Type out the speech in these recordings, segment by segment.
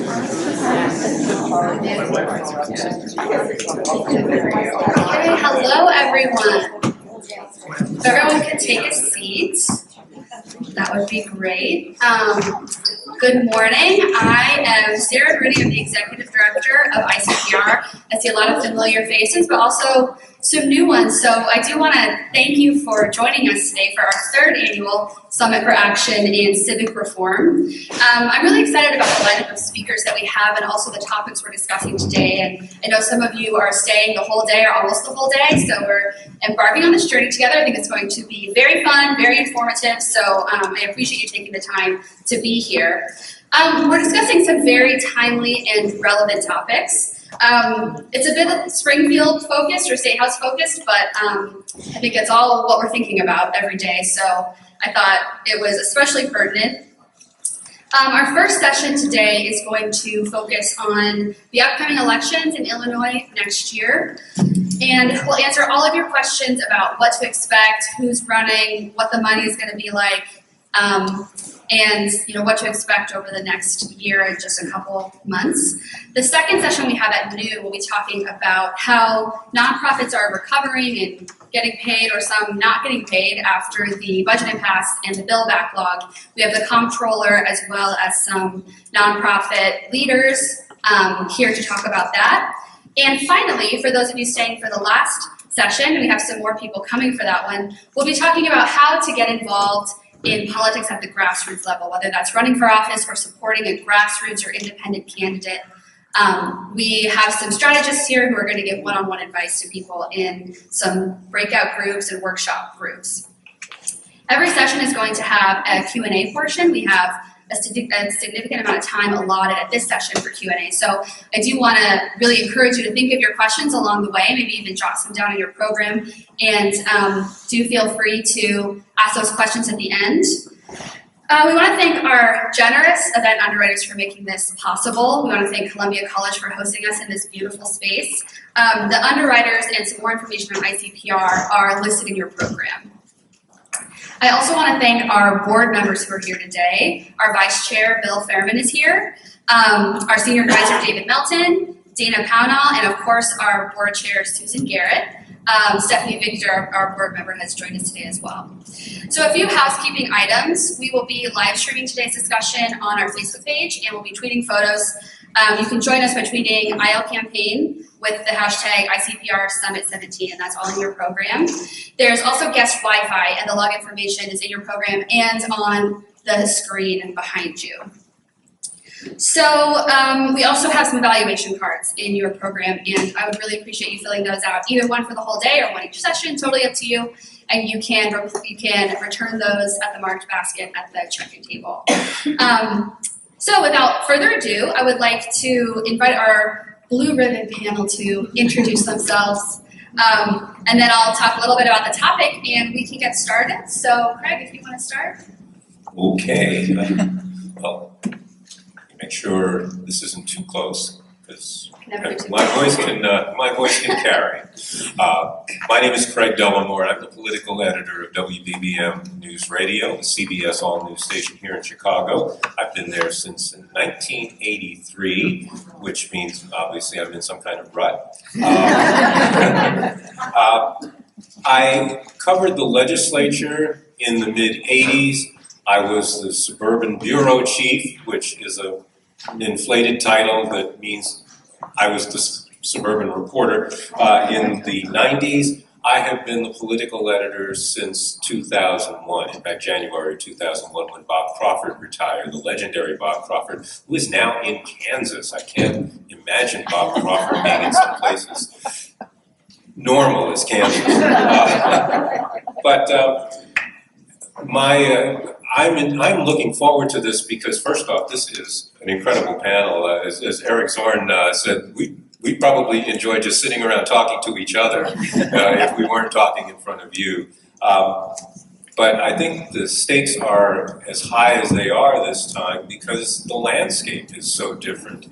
Hello everyone. If everyone could take a seat, that would be great. Good morning. I am Sarah Rudy. I'm the Executive Director of ICPR. I see a lot of familiar faces, but also some new ones. So I do want to thank you for joining us today for our third annual Summit for Action in Civic Reform. I'm really excited about the lineup of speakers that we have and also the topics we're discussing today. And I know some of you are staying the whole day or almost the whole day, so we're embarking on this journey together. I think it's going to be very fun, very informative, so I appreciate you taking the time to be here. We're discussing some very timely and relevant topics. It's a bit Springfield focused or State House focused, but I think it's all what we're thinking about every day, so I thought it was especially pertinent. Our first session today is going to focus on the upcoming elections in Illinois next year, and we'll answer all of your questions about what to expect, who's running, what the money is going to be like, and what to expect over the next year and just a couple months. The second session we have at noon, we'll be talking about how nonprofits are recovering and getting paid, or some not getting paid after the budget impasse and the bill backlog. We have the comptroller as well as some nonprofit leaders here to talk about that. And finally, for those of you staying for the last session, and we have some more people coming for that one, we'll be talking about how to get involved in politics at the grassroots level, whether that's running for office or supporting a grassroots or independent candidate. We have some strategists here who are going to give one-on-one advice to people in some breakout groups and workshop groups. Every session is going to have a Q&A portion. We have a significant amount of time allotted at this session for Q&A. So I do want to really encourage you to think of your questions along the way, maybe even jot some down in your program, and do feel free to ask those questions at the end. We want to thank our generous event underwriters for making this possible. We want to thank Columbia College for hosting us in this beautiful space. The underwriters and some more information on ICPR are listed in your program. I also want to thank our board members who are here today. Our Vice Chair, Bill Fairman, is here. Our Senior Advisor, David Melton, Dana Pownall, and of course, our Board Chair, Susan Garrett. Stephanie Victor, our board member, has joined us today as well. So a few housekeeping items. We will be live streaming today's discussion on our Facebook page, and we'll be tweeting photos. You can join us by tweeting IL campaign with the hashtag ICPR Summit 17, and that's all in your program. There's also guest Wi-Fi, and the log information is in your program and on the screen behind you. So we also have some evaluation cards in your program, and I would really appreciate you filling those out, either one for the whole day or one each session, totally up to you. And you can return those at the marked basket at the check-in table. So without further ado, I would like to invite our blue ribbon panel to introduce themselves, and then I'll talk a little bit about the topic and we can get started. So Craig, if you want to start. Okay. Well, make sure this isn't too close, because my voice can carry. My name is Craig Dellamore. I'm the political editor of WBBM News Radio, the CBS all-news station here in Chicago. I've been there since 1983, which means obviously I'm in some kind of rut. I covered the legislature in the mid-'80s. I was the suburban bureau chief, which is an inflated title that means I was the suburban reporter. In the 90s, I have been the political editor since 2001, in fact, January 2001, when Bob Crawford retired, the legendary Bob Crawford, who is now in Kansas. I can't imagine Bob Crawford being in some places normal as Kansas. I'm looking forward to this because, first off, this is an incredible panel. As Eric Zorn said, we probably enjoy just sitting around talking to each other if we weren't talking in front of you. But I think the stakes are as high as they are this time because the landscape is so different.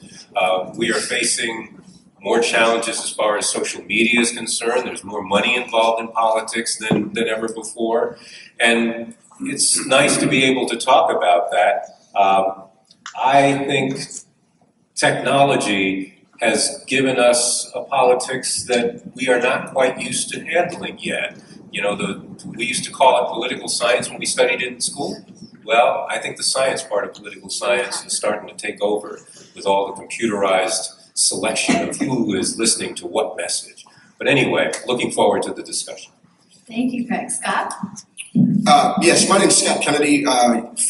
We are facing more challenges as far as social media is concerned. There's more money involved in politics than ever before. And it's nice to be able to talk about that. I think technology has given us a politics that we are not quite used to handling yet. You know, we used to call it political science when we studied it in school. Well, I think the science part of political science is starting to take over with all the computerized selection of who is listening to what message. But anyway, looking forward to the discussion. Thank you, Craig. Scott? Yes, my name is Scott Kennedy.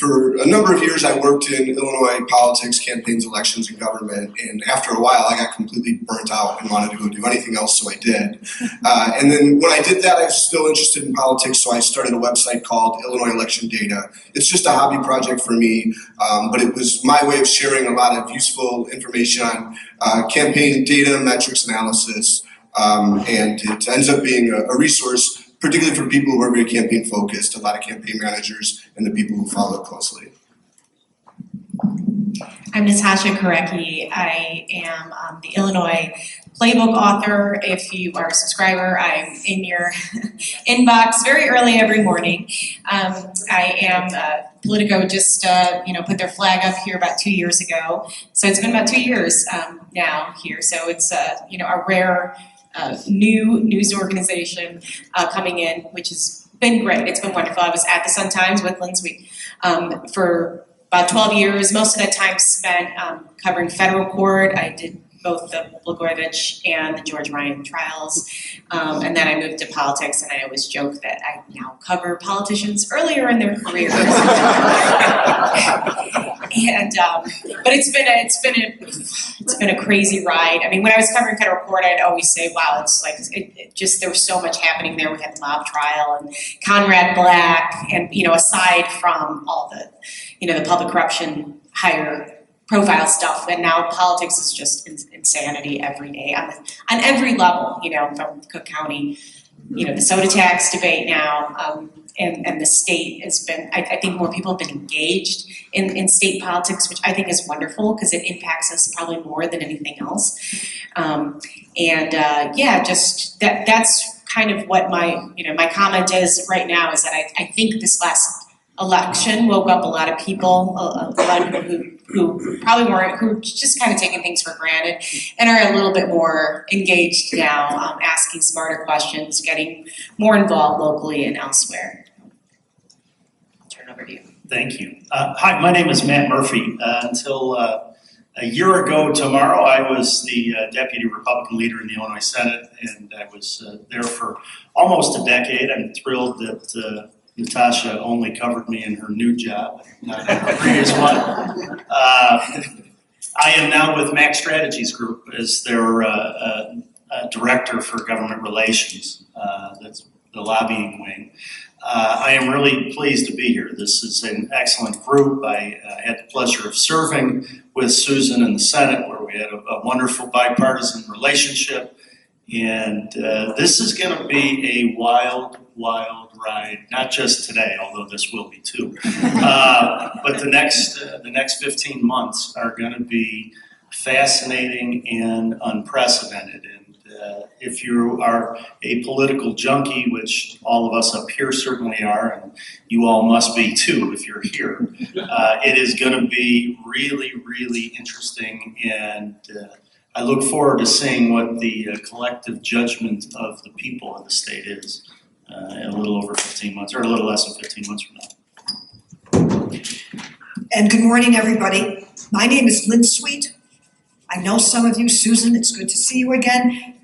For a number of years, I worked in Illinois politics, campaigns, elections, and government. And after a while, I got completely burnt out and wanted to go do anything else, so I did. And then when I did that, I was still interested in politics, so I started a website called Illinois Election Data. It's just a hobby project for me, but it was my way of sharing a lot of useful information on campaign data, metrics, analysis, and it ends up being a resource particularly for people who are very campaign focused, a lot of campaign managers and the people who follow it closely. I'm Natasha Korecki. I am the Illinois Playbook author. If you are a subscriber, I'm in your inbox very early every morning. I am Politico just put their flag up here about 2 years ago. So it's been about 2 years now here. So it's a rare new news organization coming in, which has been great. It's been wonderful. I was at the Sun-Times with Lynn Sweet for about 12 years. Most of that time spent covering federal court. I did both the Blagojevich and the George Ryan trials. And then I moved to politics, and I always joke that I now cover politicians earlier in their careers. But it's been a crazy ride. I mean, when I was covering federal court, I'd always say, "Wow, it's like there was so much happening there." We had the mob trial and Conrad Black, and aside from all the the public corruption, higher profile stuff, and now politics is just insanity every day on every level. From Cook County, the soda tax debate now. And the state has been, I think more people have been engaged in state politics, which I think is wonderful because it impacts us probably more than anything else. Just that's kind of what my comment is right now is that I think this last election woke up a lot of people, a lot of people who probably weren't, who just kind of taking things for granted and are a little bit more engaged now, asking smarter questions, getting more involved locally and elsewhere. I'll turn it over to you. Thank you. Hi, my name is Matt Murphy. Until a year ago tomorrow, I was the Deputy Republican Leader in the Illinois Senate, and I was there for almost a decade. I'm thrilled that Natasha only covered me in her new job, not in her previous one. I am now with Mac Strategies Group as their Director for Government Relations. That's the lobbying wing. I am really pleased to be here. This is an excellent group. I had the pleasure of serving with Susan in the Senate, where we had a wonderful bipartisan relationship. And this is going to be a wild ride, not just today, although this will be too. But the next 15 months are going to be fascinating and unprecedented. And if you are a political junkie, which all of us up here certainly are, and you all must be too if you're here, it is going to be really, really interesting. And I look forward to seeing what the collective judgment of the people of the state is in a little over 15 months, or a little less than 15 months from now. And good morning, everybody. My name is Lynn Sweet. I know some of you. Susan, it's good to see you again.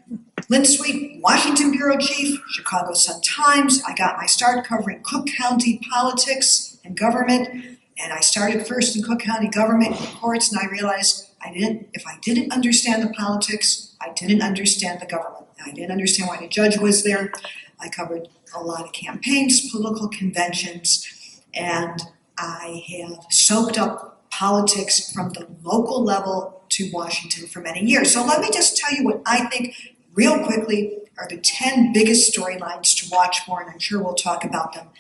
Lynn Sweet, Washington Bureau Chief, Chicago Sun-Times. I got my start covering Cook County politics and government, and I started first in Cook County government and courts, and I realized if I didn't understand the politics, I didn't understand the government. I didn't understand why the judge was there. I covered a lot of campaigns, political conventions, and I have soaked up politics from the local level to Washington for many years. So let me just tell you what I think real quickly are the 10 biggest storylines to watch for, and I'm sure we'll talk about them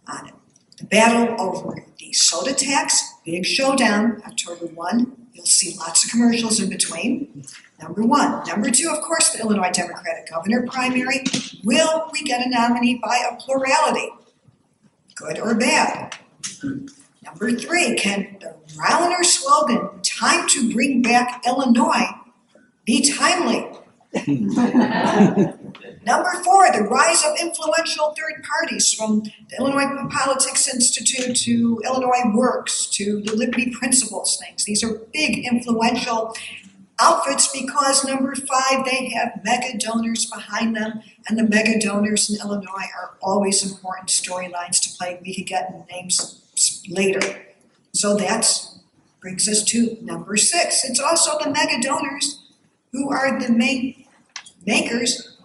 on it. The battle over the soda tax, big showdown, October 1. You'll see lots of commercials in between. Number one. Number two, of course, the Illinois Democratic governor primary. Will we get a nominee by a plurality? Good or bad? Number 3, can the Rauner slogan, "Time to bring back Illinois," be timely? Number 4, the rise of influential third parties, from the Illinois Politics Institute to Illinois Works to the Liberty Principles things. These are big influential outfits because, number 5, they have mega donors behind them, and the mega donors in Illinois are always important storylines to play. We could get names later. So that brings us to number 6. It's also the mega donors who are the main makers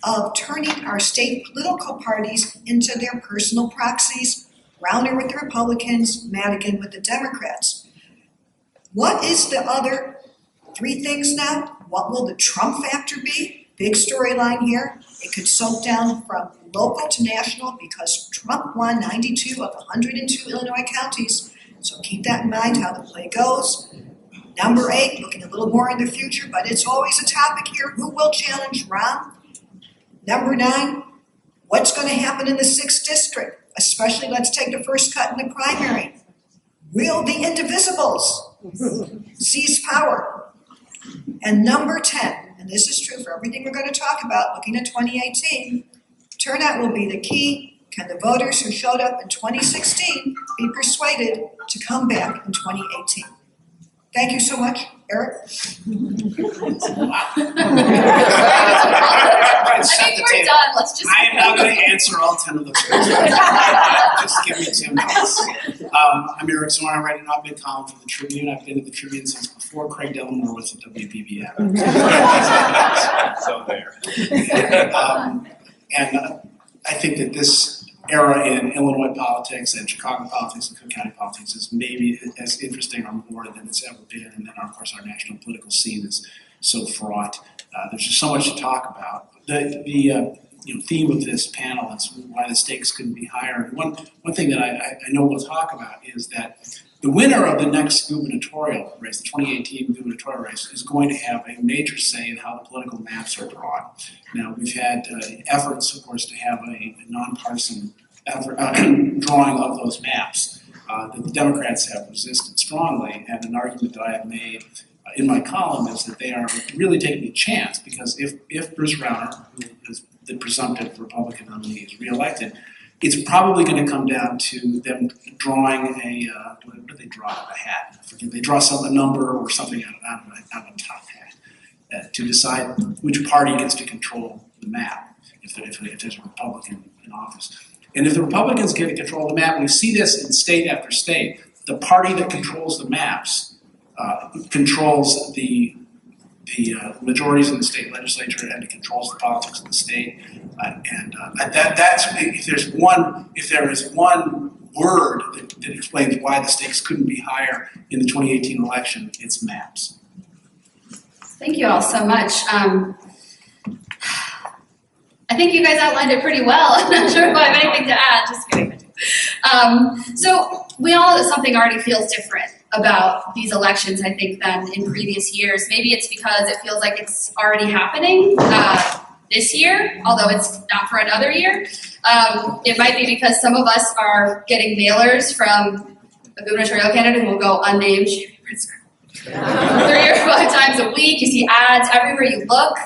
of turning our state political parties into their personal proxies. Rauner with the Republicans, Madigan with the Democrats. What is the other 3 things now? What will the Trump factor be? Big storyline here. It could soak down from local to national because Trump won 92 of 102 Illinois counties. So keep that in mind how the play goes. Number 8, looking a little more in the future, but it's always a topic here. Who will challenge Rahm? Number 9, what's going to happen in the 6th district? Especially, let's take the first cut in the primary. Will the indivisibles seize power? And number 10, and this is true for everything we're going to talk about looking at 2018, turnout will be the key. Can the voters who showed up in 2016 be persuaded to come back in 2018? Thank you so much, Eric. I think we're done. Let's just. I am not going to answer all 10 of those questions. Just give me 2 minutes. I'm Eric Zorn. I write an op-ed column for the Tribune. I've been at the Tribune since before Craig Delmore was at WBBM. So there. And I think that this era in Illinois politics and Chicago politics and Cook County politics is maybe as interesting or more than it's ever been. And then, of course, our national political scene is so fraught. There's just so much to talk about. The theme of this panel is why the stakes couldn't be higher. And one thing that I know we'll talk about is that the winner of the next gubernatorial race, the 2018 gubernatorial race, is going to have a major say in how the political maps are drawn. Now, we've had efforts, of course, to have a nonpartisan effort, drawing of those maps that the Democrats have resisted strongly, and an argument that I have made in my column is that they are really taking a chance, because if Bruce Rauner, who is the presumptive Republican nominee, is reelected, it's probably going to come down to them drawing what do they draw out of a hat? They draw a number or something out of a top hat to decide which party gets to control the map if there's a Republican in office. And if the Republicans get to control the map, we see this in state after state. The party that controls the maps controls the majorities in the state legislature, and it controls the politics of the state. That's if there is one word that explains why the stakes couldn't be higher in the 2018 election, it's maps. Thank you all so much. I think you guys outlined it pretty well. I'm not sure if I have anything to add. Just kidding. So we all know that something already feels different about these elections, I think, than in previous years. Maybe it's because it feels like it's already happening this year, although it's not for another year. It might be because some of us are getting mailers from a gubernatorial candidate who will go unnamed 3 or 5 times a week. You see ads everywhere you look.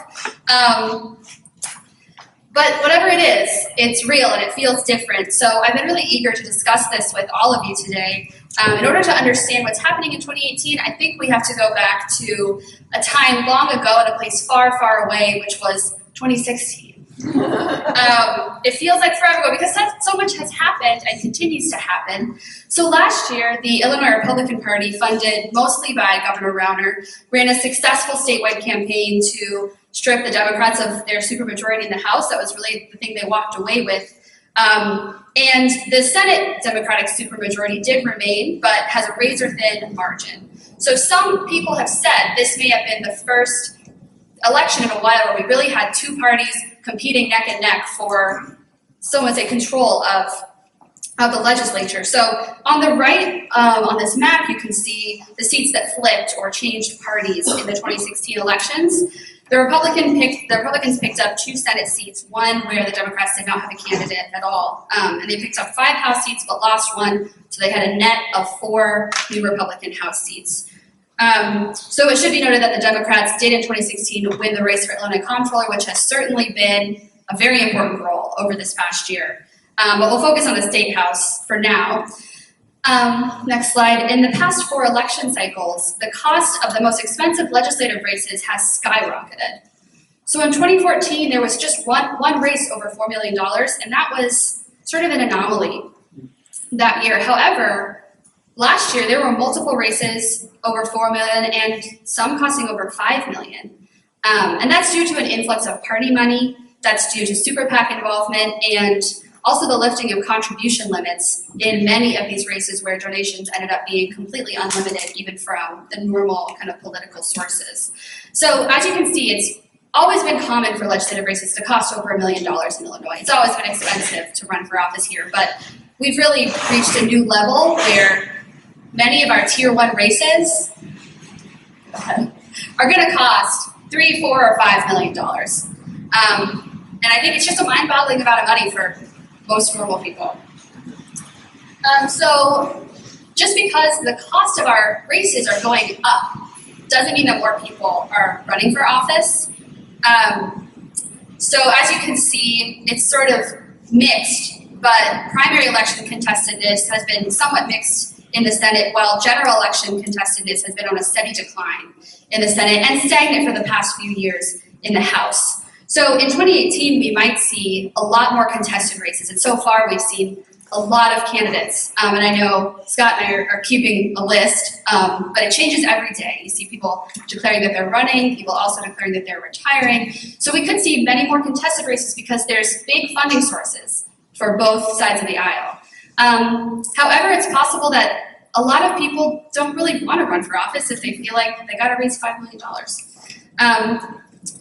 But whatever it is, it's real and it feels different. So I've been really eager to discuss this with all of you today. In order to understand what's happening in 2018, I think we have to go back to a time long ago in a place far, far away, which was 2016. It feels like forever ago because so much has happened and continues to happen. So last year, the Illinois Republican Party, funded mostly by Governor Rauner, ran a successful statewide campaign to strip the Democrats of their supermajority in the House. That was really the thing they walked away with. And the Senate Democratic supermajority did remain, but has a razor-thin margin. So some people have said this may have been the first election in a while where we really had 2 parties competing neck and neck for, so let's say, control of the legislature. So on the right, on this map, you can see the seats that flipped or changed parties in the 2016 elections. The Republicans picked up 2 Senate seats, one where the Democrats did not have a candidate at all. And they picked up 5 House seats but lost 1, so they had a net of 4 new Republican House seats. So it should be noted that the Democrats did in 2016 win the race for Illinois Comptroller, which has certainly been a very important role over this past year. But we'll focus on the State House for now. Next slide. In the past 4 election cycles, the cost of the most expensive legislative races has skyrocketed. So in 2014, there was just one race over $4 million, and that was sort of an anomaly that year. However, last year, there were multiple races over $4 million and some costing over $5 million. And that's due to an influx of party money, that's due to super PAC involvement, and also the lifting of contribution limits in many of these races where donations ended up being completely unlimited, even from the normal kind of political sources. So as you can see, it's always been common for legislative races to cost over $1 million in Illinois. It's always been expensive to run for office here, but we've really reached a new level where many of our tier 1 races are going to cost $3, $4, or $5 million. And I think it's just a mind-boggling amount of money for most normal people. So just because the cost of our races are going up doesn't mean that more people are running for office. So as you can see, it's sort of mixed, but primary election contestedness has been somewhat mixed in the Senate, while general election contestedness has been on a steady decline in the Senate and stagnant for the past few years in the House. So in 2018, we might see a lot more contested races, and so far we've seen a lot of candidates. And I know Scott and I are keeping a list, but it changes every day. You see people declaring that they're running, people also declaring that they're retiring. So we could see many more contested races because there's big funding sources for both sides of the aisle. However, it's possible that a lot of people don't really want to run for office if they feel like they got to raise $5 million.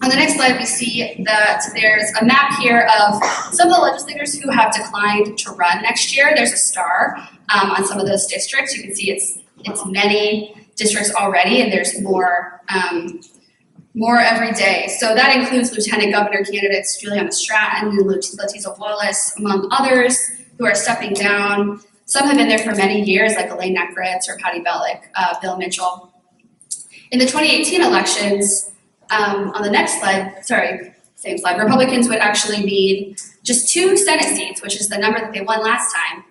On the next slide, we see that there's a map here of some of the legislators who have declined to run next year. There's a star on some of those districts. You can see it's many districts already, and there's more every day. So that includes lieutenant governor candidates Juliana Stratton and Leticia Wallace, among others, who are stepping down. Some have been there for many years, like Elaine Neckritz or Patty Bellick, Bill Mitchell. In the 2018 elections, on the next slide, same slide, Republicans would actually need just 2 Senate seats, which is the number that they won last time,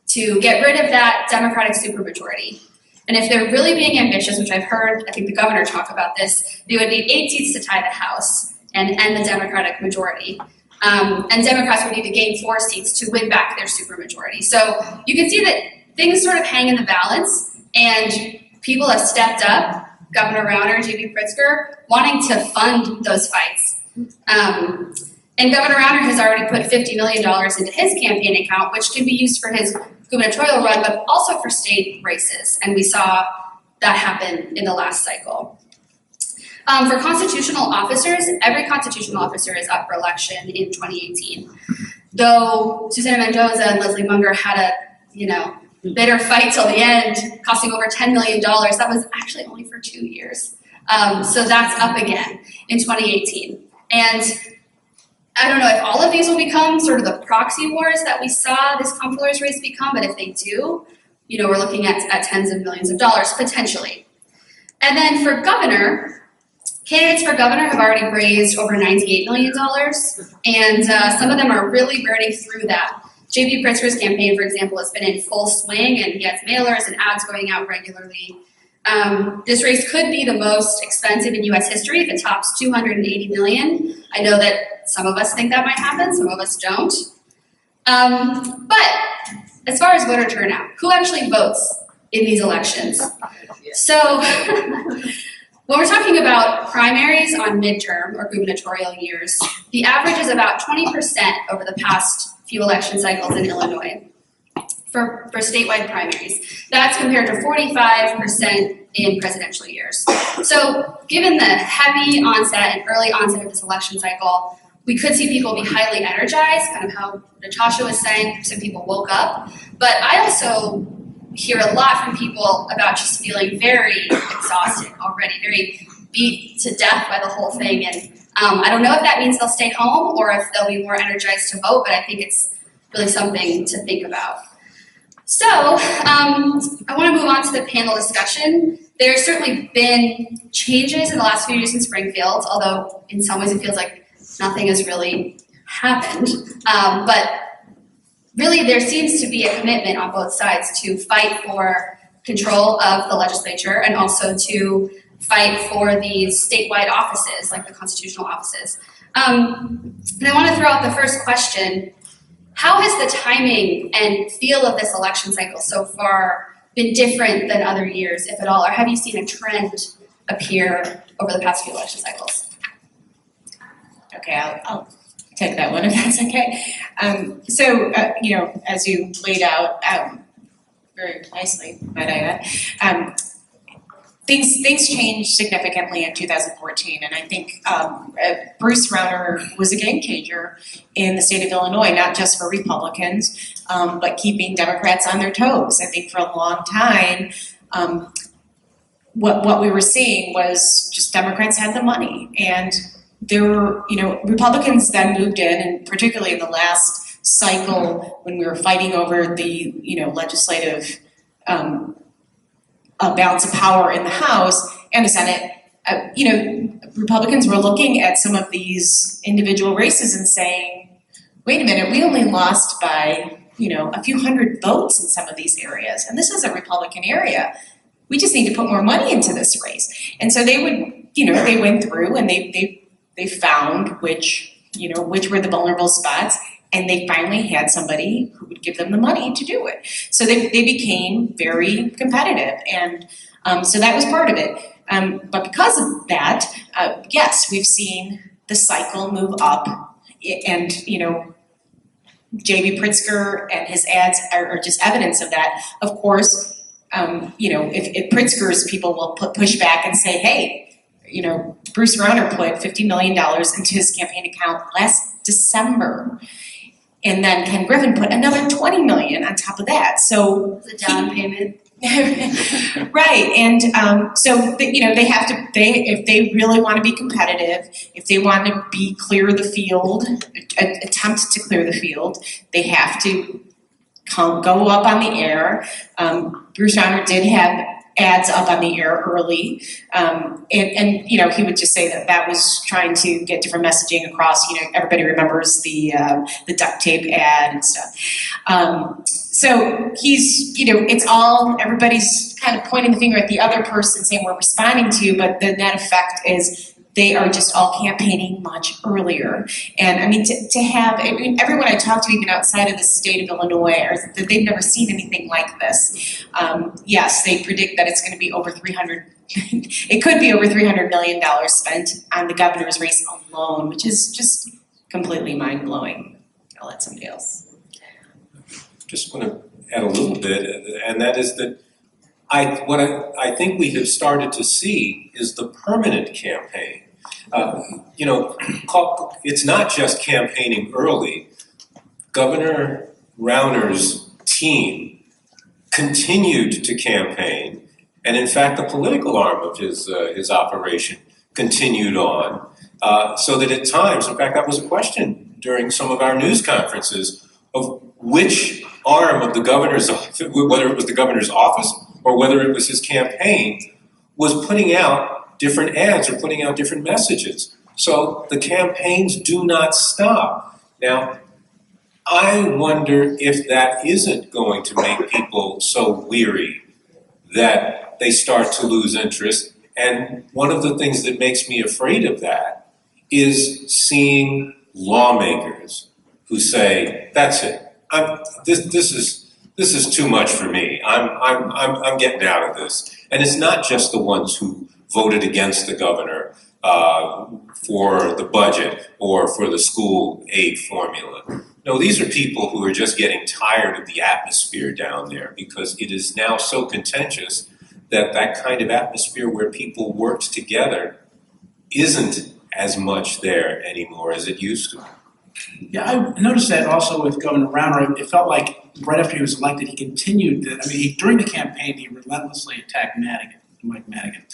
to get rid of that Democratic supermajority. And if they're really being ambitious, which I've heard, I think the governor talk about this, they would need 8 seats to tie the House and end the Democratic majority. And Democrats would need to gain 4 seats to win back their supermajority. So you can see that things sort of hang in the balance, and people have stepped up, Governor Rauner, J.B. Pritzker, wanting to fund those fights. And Governor Rauner has already put $50 million into his campaign account, which can be used for his gubernatorial run, but also for state races. And we saw that happen in the last cycle. For constitutional officers, every constitutional officer is up for election in 2018. Though Susana Mendoza and Leslie Munger had a, bitter fight till the end, costing over $10 million. That was actually only for 2 years. So that's up again in 2018. And I don't know if all of these will become sort of the proxy wars that we saw this comptroller's race become, but if they do, we're looking at tens of millions of dollars potentially. And then for governor, candidates for governor have already raised over $98 million, and some of them are really burning through that. J.B. Pritzker's campaign, for example, has been in full swing, and he has mailers and ads going out regularly. This race could be the most expensive in U.S. history if it tops $280 million. I know that some of us think that might happen, some of us don't. But as far as voter turnout, who actually votes in these elections? So when we're talking about primaries on midterm or gubernatorial years, the average is about 20% over the past few election cycles in Illinois for statewide primaries. That's compared to 45% in presidential years. So given the heavy onset and early onset of this election cycle, we could see people be highly energized, kind of how Natasha was saying, some people woke up. But I also hear a lot from people about just feeling very exhausted already, very beat to death by the whole thing. And I don't know if that means they'll stay home or if they'll be more energized to vote, but I think it's really something to think about. So I want to move on to the panel discussion. There's certainly been changes in the last few years in Springfield, although in some ways it feels like nothing has really happened. But really there seems to be a commitment on both sides to fight for control of the legislature and also to fight for these statewide offices, like the constitutional offices. And I want to throw out the first question. How has the timing and feel of this election cycle so far been different than other years, if at all? Or have you seen a trend appear over the past few election cycles? Okay, I'll take that one if that's okay. You know, as you laid out very nicely, might I add, things changed significantly in 2014, and I think Bruce Rauner was a game changer in the state of Illinois, not just for Republicans, but keeping Democrats on their toes. I think for a long time, what we were seeing was just Democrats had the money, and there were, you know, Republicans then moved in, and particularly in the last cycle when we were fighting over the, you know, legislative balance of power in the House and the Senate, you know, Republicans were looking at some of these individual races and saying, wait a minute, we only lost by, you know, a few hundred votes in some of these areas, and this is a Republican area. We just need to put more money into this race. And so they would, you know, they went through and they found which were the vulnerable spots, and they finally had somebody who would give them the money to do it. So they became very competitive, and so that was part of it. But because of that, yes, we've seen the cycle move up, and, you know, J.B. Pritzker and his ads are just evidence of that. Of course, you know, if Pritzker's people will push back and say, hey, you know, Bruce Rauner put $50 million into his campaign account last December. And then Ken Griffin put another $20 million on top of that. So the down payment. Right, and you know, they have to. If they really want to be competitive, if they want to clear the field, attempt to clear the field, they have to go up on the air. Bruce Rauner did have ads up on the air early, and you know, he would just say that was trying to get different messaging across. You know, everybody remembers the duct tape ad and stuff. So he's, you know, it's all, everybody's kind of pointing the finger at the other person saying we're responding to you, but the net effect is they are just all campaigning much earlier. And I mean, to have, I mean, everyone I talk to, even outside of the state of Illinois, they've never seen anything like this. Yes, they predict that it's going to be over it could be over $300 million spent on the governor's race alone, which is just completely mind-blowing. I'll let somebody else. Just want to add a little bit, and that is that what I think we have started to see is the permanent campaign. You know, it's not just campaigning early. Governor Rauner's team continued to campaign, and in fact, the political arm of his operation continued on, so that at times, in fact, that was a question during some of our news conferences of which arm of the governor's, whether it was the governor's office or whether it was his campaign, was putting out different ads or putting out different messages. So the campaigns do not stop. Now, I wonder if that isn't going to make people so weary that they start to lose interest. And one of the things that makes me afraid of that is seeing lawmakers who say, "That's it. This is too much for me. I'm getting out of this." And it's not just the ones who voted against the governor for the budget or for the school aid formula. No, these are people who are just getting tired of the atmosphere down there, because it is now so contentious that that kind of atmosphere where people worked together isn't as much there anymore as it used to be. Yeah, I noticed that also with Governor Rauner. It felt like right after he was elected, he continued that. I mean, during the campaign, he relentlessly attacked Mike Madigan.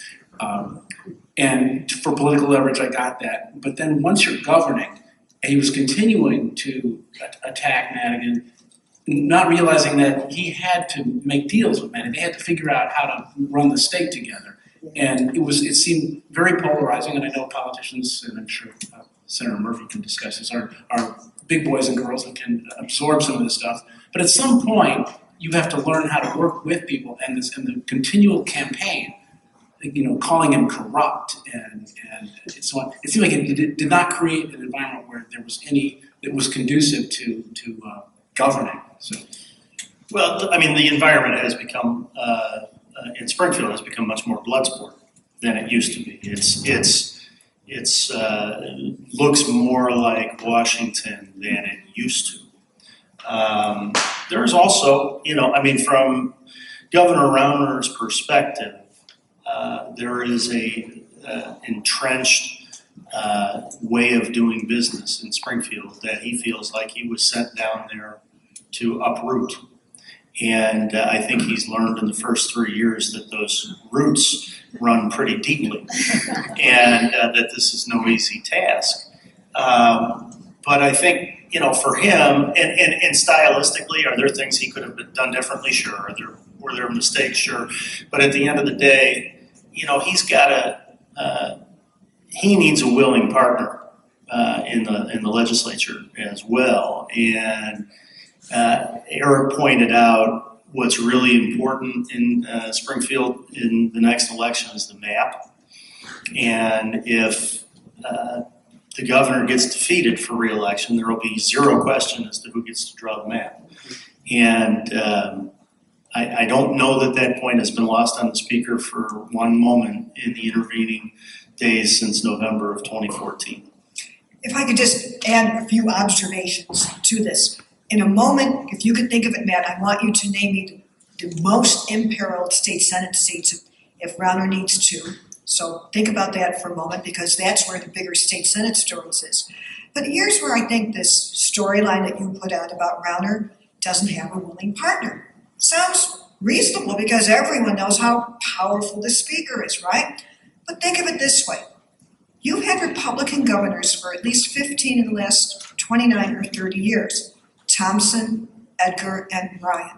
And for political leverage, I got that. But then once you're governing, and he was continuing to attack Madigan, not realizing that he had to make deals with Madigan. They had to figure out how to run the state together. And it seemed very polarizing, and I know politicians, and I'm sure Senator Murphy can discuss this, are big boys and girls and can absorb some of this stuff. But at some point, you have to learn how to work with people, and the continual campaign, calling him corrupt, and it seemed like it did not create an environment where there was any that was conducive to governing. So, well, I mean, the environment has become in Springfield has become much more blood sport than it used to be. It's looks more like Washington than it used to. There's also, from Governor Rauner's perspective, there is a entrenched way of doing business in Springfield that he feels like he was sent down there to uproot. And I think he's learned in the first 3 years that those roots run pretty deeply, and that this is no easy task. But I think, for him, and stylistically, are there things he could have done differently? Sure. Were there mistakes? Sure. But at the end of the day, he needs a willing partner in the legislature as well. And Eric pointed out what's really important in Springfield in the next election is the map. And if the governor gets defeated for re-election, there will be zero question as to who gets to draw the map. And I don't know that point has been lost on the speaker for one moment in the intervening days since November of 2014. If I could just add a few observations to this. In a moment, if you could think of it, Matt, I want you to name me the most imperiled state senate seats if Rauner needs to. So think about that for a moment, because that's where the bigger state senate stories is. But here's where I think this storyline that you put out about Rauner doesn't have a willing partner. Sounds reasonable because everyone knows how powerful the speaker is, right? But think of it this way. You've had Republican governors for at least 15 in the last 29 or 30 years. Thompson, Edgar, and Ryan.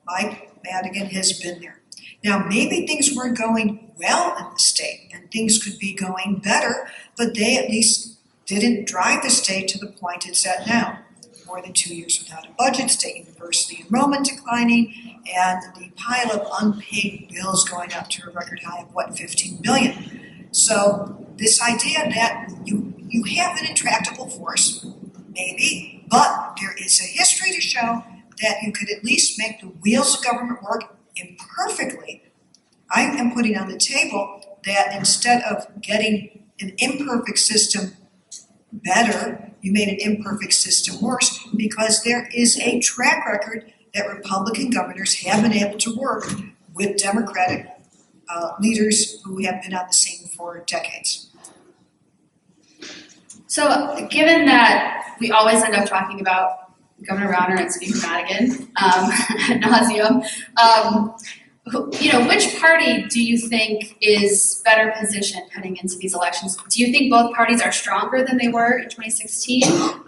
Mike Madigan has been there. Now, maybe things weren't going well in the state and things could be going better, but they at least didn't drive the state to the point it's at now. More than 2 years without a budget, state university enrollment declining, and the pile of unpaid bills going up to a record high of, $15 billion. So this idea that you have an intractable force, maybe, but there is a history to show that you could at least make the wheels of government work imperfectly. I am putting on the table that instead of getting an imperfect system better, you made an imperfect system worse, because there is a track record that Republican governors have been able to work with Democratic leaders who have been on the scene for decades. So given that we always end up talking about Governor Rauner and Speaker Madigan ad nauseum, which party do you think is better positioned heading into these elections? Do you think both parties are stronger than they were in 2016,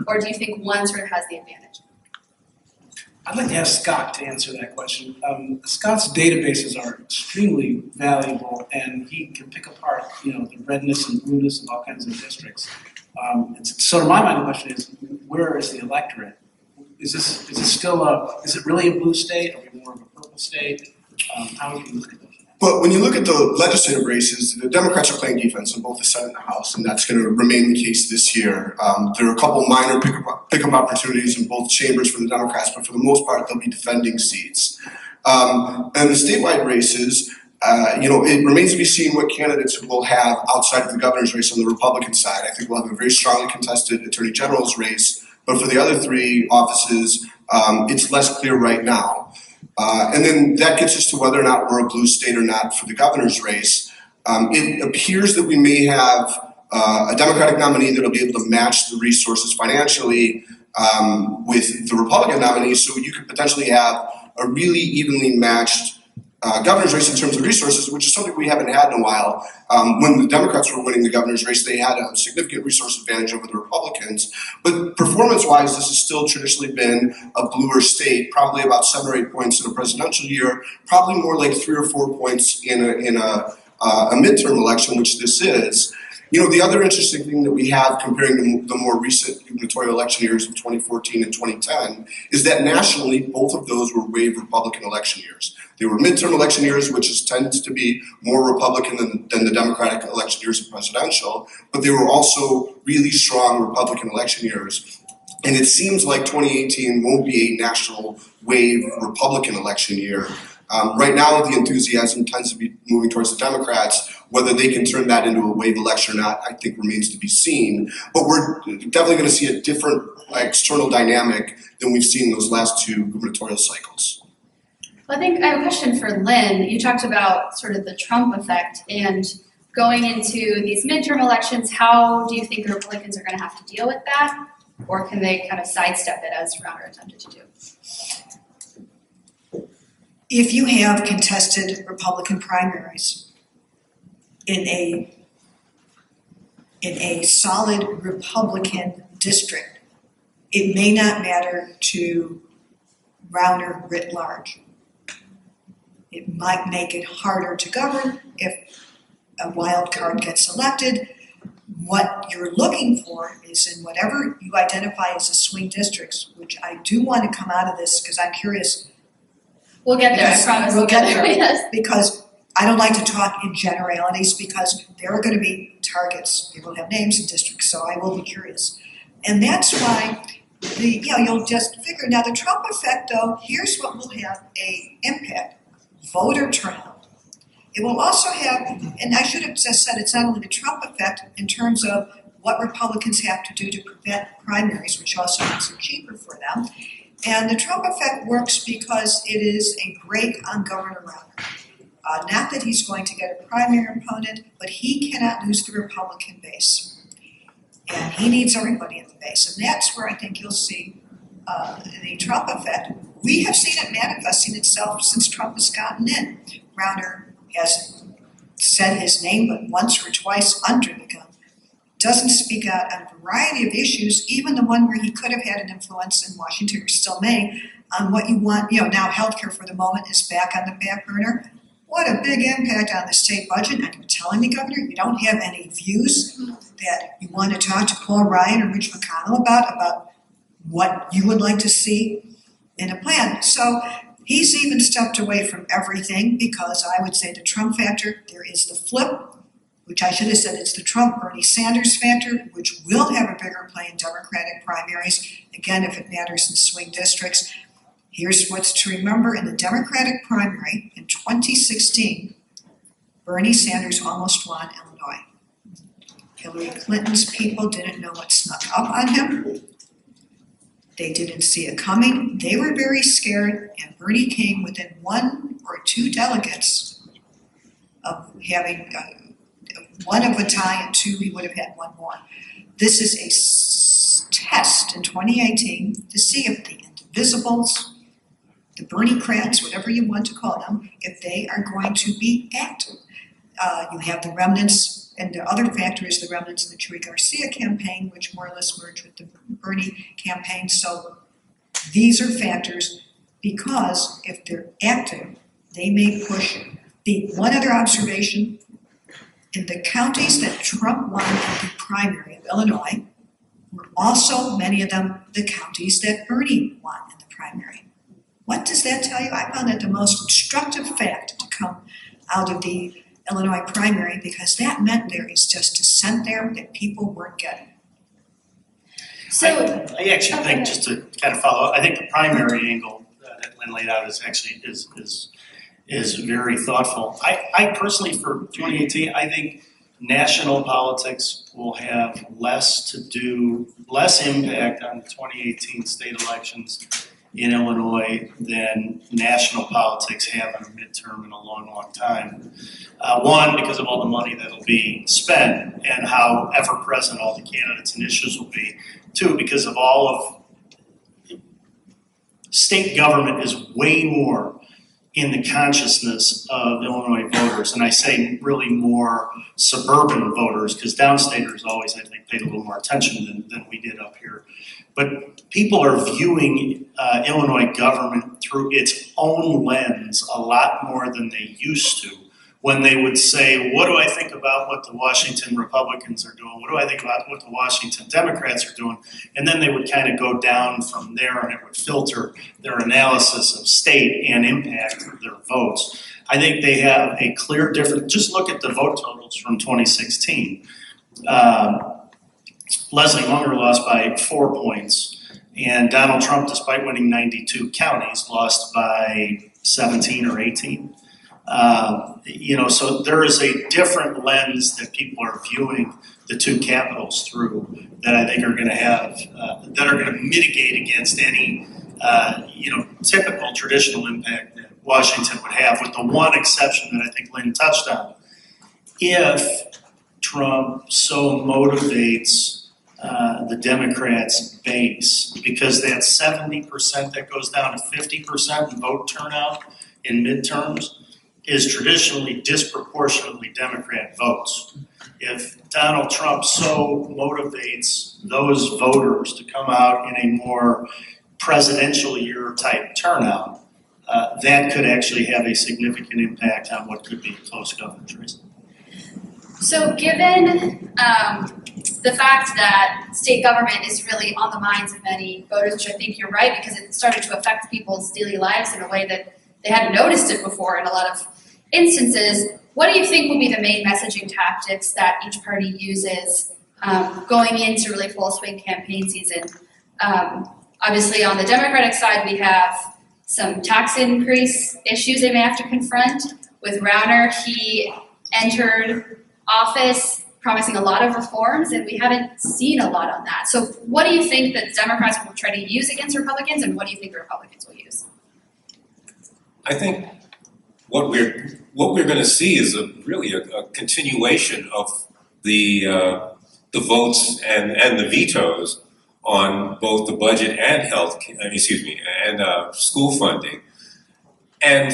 or do you think one sort of has the advantage? I'd like to ask Scott to answer that question. Scott's databases are extremely valuable, and he can pick apart, the redness and blueness of all kinds of districts. So, in my mind, the question is, where is the electorate? Is it really a blue state? Are we more of a purple state? How would you look at those? But when you look at the legislative races, the Democrats are playing defense in both the Senate and the House, and that's going to remain the case this year. There are a couple minor pickup opportunities in both chambers for the Democrats, but for the most part, they'll be defending seats. And the statewide races, it remains to be seen what candidates we'll have outside of the governor's race on the Republican side. I think we'll have a very strongly contested Attorney General's race, but for the other three offices, it's less clear right now. And then that gets us to whether or not we're a blue state or not for the governor's race. It appears that we may have a Democratic nominee that will be able to match the resources financially with the Republican nominee, so you could potentially have a really evenly matched governor's race in terms of resources, which is something we haven't had in a while. When the Democrats were winning the governor's race, they had a significant resource advantage over the Republicans. But performance-wise, this has still traditionally been a bluer state, probably about 7 or 8 points in a presidential year, probably more like 3 or 4 points in a midterm election, which this is. You know, the other interesting thing that we have comparing to the more recent gubernatorial election years of 2014 and 2010 is that nationally, both of those were wave Republican election years. They were midterm election years, which tends to be more Republican than the Democratic election years of presidential, but they were also really strong Republican election years. And it seems like 2018 won't be a national wave Republican election year. Right now, the enthusiasm tends to be moving towards the Democrats. Whether they can turn that into a wave election or not, I think remains to be seen. But we're definitely going to see a different external dynamic than we've seen in those last 2 gubernatorial cycles. Well, I think I have a question for Lynn. You talked about sort of the Trump effect, and going into these midterm elections, how do you think the Republicans are going to have to deal with that? Or can they kind of sidestep it as Rauner attempted to do? If you have contested Republican primaries in a solid Republican district, it may not matter to Rauner writ large. It might make it harder to govern if a wild card gets elected. What you're looking for is in whatever you identify as a swing districts, which I do want to come out of this because I'm curious. We'll get there, I promise. We'll get there. Yes. Because I don't like to talk in generalities because there are going to be targets. People have names in districts, so I will be curious. And that's why you'll just figure. Now the Trump effect, though, here's what will have a impact: voter turnout. It will also have, and I should have just said, it's not only the Trump effect in terms of what Republicans have to do to prevent primaries, which also makes it cheaper for them. And the Trump effect works because it is a brake on Governor Rauner. Not that he's going to get a primary opponent, but he cannot lose the Republican base. And he needs everybody in the base. And that's where I think you'll see the Trump effect. We have seen it manifesting itself since Trump has gotten in. Rauner has said his name but once or twice under the gun. Doesn't speak out on a variety of issues, even the one where he could have had an influence in Washington or still may, on what you want. Now healthcare for the moment is back on the back burner. What a big impact on the state budget. And you're telling me, Governor, you don't have any views that you want to talk to Paul Ryan or Mitch McConnell about what you would like to see in a plan. So he's even stepped away from everything because I would say the Trump factor, there is the flip, which I should have said it's the Trump-Bernie Sanders factor, which will have a bigger play in Democratic primaries, again, if it matters in swing districts. Here's what's to remember. In the Democratic primary in 2016, Bernie Sanders almost won Illinois. Hillary Clinton's people didn't know what snuck up on him. They didn't see it coming. They were very scared, and Bernie came within 1 or 2 delegates of having one of a tie, and 2 he would have had 1 more. This is a test in 2018 to see if the indivisibles, the Bernie-crats, whatever you want to call them, if they are going to be active. You have the remnants, and the other factor is the remnants of the Chuy Garcia campaign, which more or less merged with the Bernie campaign. So these are factors because if they're active, they may push it. The one other observation, in the counties that Trump won in the primary of Illinois were also, many of them, the counties that Bernie won in the primary. What does that tell you? I found that the most instructive fact to come out of the Illinois primary, because that meant there is just dissent there that people weren't getting. So I actually think, just to kind of follow up, I think the primary angle that Lynn laid out is actually is very thoughtful. I personally, for 2018, I think national politics will have less impact on the 2018 state elections in Illinois than national politics have in a midterm in a long, long time. One, because of all the money that'll be spent and how ever-present all the candidates and issues will be. 2, because of all of state government is way more in the consciousness of Illinois voters, and I say really more suburban voters, because downstaters always, I think, paid a little more attention than we did up here. But people are viewing Illinois government through its own lens a lot more than they used to, when they would say, what do I think about what the Washington Republicans are doing? What do I think about what the Washington Democrats are doing? And then they would kind of go down from there, and it would filter their analysis of state and impact of their votes. I think they have a clear difference. Just look at the vote totals from 2016. Leslie Munger lost by 4 points, and Donald Trump, despite winning 92 counties, lost by 17 or 18. So there is a different lens that people are viewing the two capitals through that I think are going to have, that are going to mitigate against any, typical traditional impact that Washington would have, with the one exception that I think Lynn touched on. If Trump so motivates the Democrats' base, because that 70% that goes down to 50% in vote turnout in midterms is traditionally disproportionately Democrat votes. If Donald Trump so motivates those voters to come out in a more presidential year type turnout, that could actually have a significant impact on what could be a close governor's race. So given the fact that state government is really on the minds of many voters, which I think you're right, because it started to affect people's daily lives in a way that they hadn't noticed it before in a lot of instances, what do you think will be the main messaging tactics that each party uses going into really full swing campaign season? Obviously on the Democratic side, we have some tax increase issues they may have to confront. With Rauner, he entered office promising a lot of reforms, and we haven't seen a lot on that. So what do you think that Democrats will try to use against Republicans, and what do you think the Republicans will use? I think what we're going to see is really a continuation of the votes and the vetoes on both the budget and school funding. And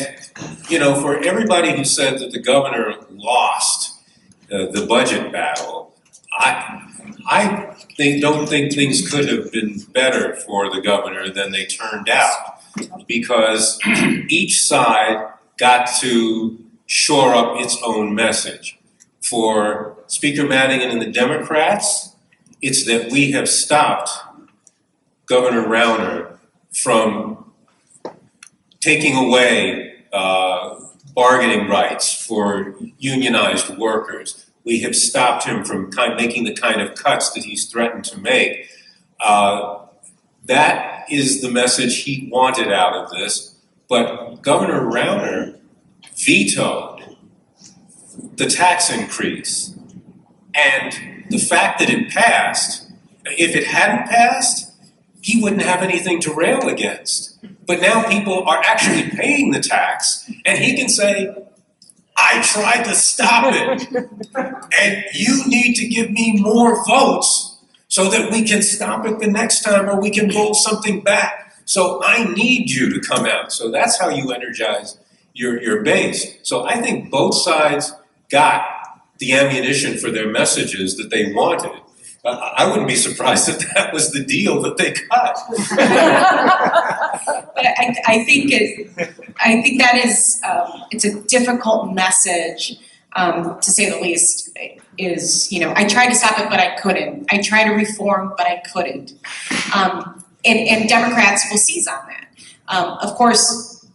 for everybody who said that the governor lost the budget battle, I don't think things could have been better for the governor than they turned out, because each side got to shore up its own message. For Speaker Madigan and the Democrats, it's that we have stopped Governor Rauner from taking away bargaining rights for unionized workers. We have stopped him from making the kind of cuts that he's threatened to make. That is the message he wanted out of this. But Governor Rauner vetoed the tax increase. And the fact that it passed, if it hadn't passed, he wouldn't have anything to rail against. But now people are actually paying the tax, and he can say, I tried to stop it, and you need to give me more votes so that we can stop it the next time, or we can roll something back. So I need you to come out. So that's how you energize your base. So I think both sides got the ammunition for their messages that they wanted. I wouldn't be surprised if that was the deal that they cut. But I think that is it's a difficult message, to say the least. I tried to stop it, but I couldn't. I tried to reform, but I couldn't. And Democrats will seize on that. Of course,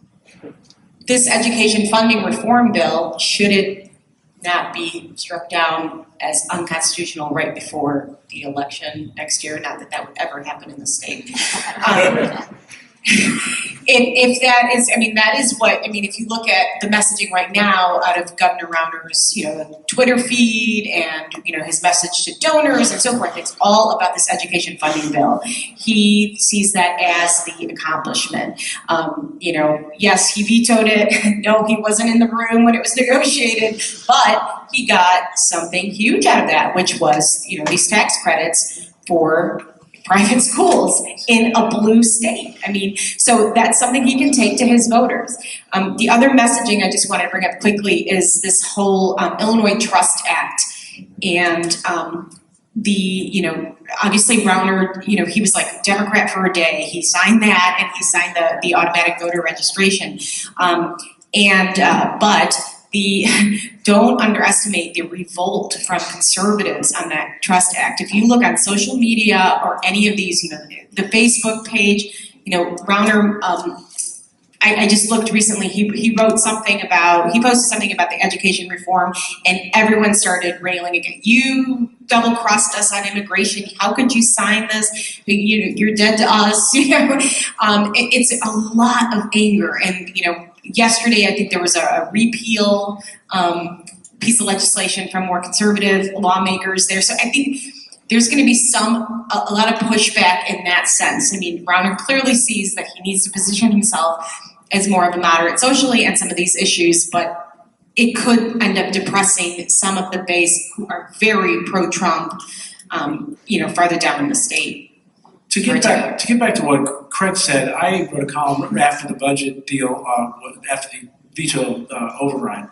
this education funding reform bill, should it not be struck down as unconstitutional right before the election next year, not that that would ever happen in the state. If that is, that is what, if you look at the messaging right now out of Governor Rauner's, Twitter feed and, his message to donors and so forth, it's all about this education funding bill. He sees that as the accomplishment. Yes, he vetoed it. No, he wasn't in the room when it was negotiated, but he got something huge out of that, which was, these tax credits for private schools in a blue state. I mean, so that's something he can take to his voters. The other messaging I just wanted to bring up quickly is this whole Illinois Trust Act. And obviously Rauner, he was like Democrat for a day. He signed that, and he signed the automatic voter registration. But don't underestimate the revolt from conservatives on that Trust Act. If you look on social media or any of these, the Facebook page, Rauner, I just looked recently, he posted something about the education reform, and everyone started railing again. You double-crossed us on immigration. How could you sign this? You're dead to us. It's a lot of anger. And, yesterday I think there was a repeal piece of legislation from more conservative lawmakers there. So I think there's going to be a lot of pushback in that sense. I mean, Rauner clearly sees that he needs to position himself as more of a moderate socially on some of these issues, but it could end up depressing some of the base who are very pro-Trump, farther down in the state. To get back to what Craig said, I wrote a column after the budget deal, after the veto override,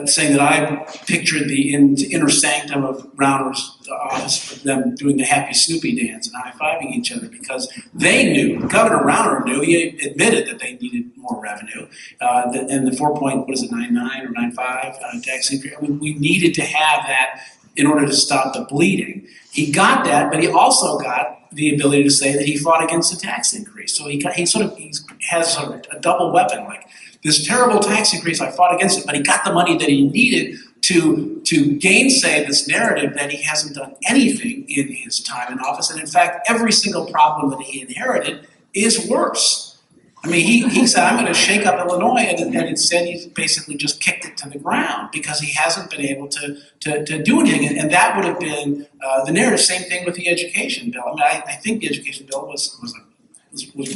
saying that I pictured the inner sanctum of Rauner's office with them doing the happy Snoopy dance and high-fiving each other, because they knew, Governor Rauner knew, he admitted that they needed more revenue. And the 4.99 or 95 tax increase, we needed to have that in order to stop the bleeding. He got that, but he also got the ability to say that he fought against the tax increase. So he has sort of a double weapon, like this terrible tax increase, I fought against it, but he got the money that he needed to gainsay this narrative that he hasn't done anything in his time in office. And in fact, every single problem that he inherited is worse. I mean, he said, I'm going to shake up Illinois, and instead he's basically just kicked it to the ground because he hasn't been able to do anything. And that would have been the narrative. Same thing with the education bill. I mean, I think the education bill was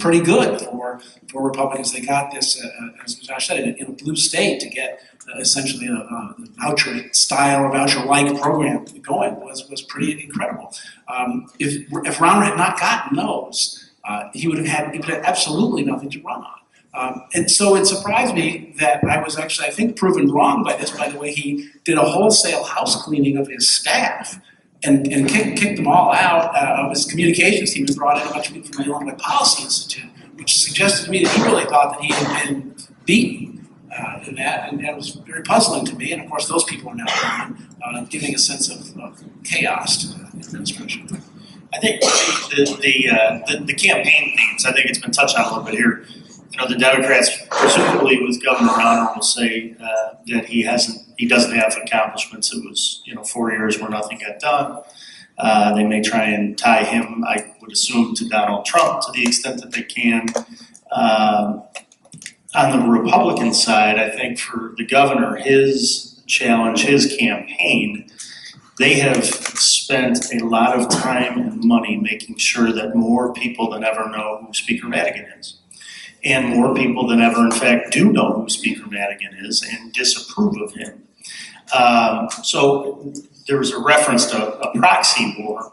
pretty good for Republicans. They got this, as Josh said, in a blue state to get essentially a voucher-style or voucher-like program going was pretty incredible. If Rauner had not gotten those, he would have had absolutely nothing to run on. And so it surprised me that I was actually, I think, proven wrong by this, by the way he did a wholesale house cleaning of his staff and kicked them all out of his communications team and brought in a bunch of people from the Illinois Policy Institute, which suggested to me that he really thought that he had been beaten in that, and that was very puzzling to me. And of course, those people are now gone, giving a sense of chaos to the administration. I think the campaign themes, I think it's been touched on a little bit here. The Democrats, presumably with Governor Rauner, will say that he doesn't have accomplishments. It was 4 years where nothing got done. They may try and tie him, I would assume, to Donald Trump to the extent that they can. On the Republican side, I think for the governor, his challenge, his campaign, they have spent a lot of time and money making sure that more people than ever know who Speaker Madigan is. And more people than ever, in fact, do know who Speaker Madigan is and disapprove of him. So there was a reference to a proxy war.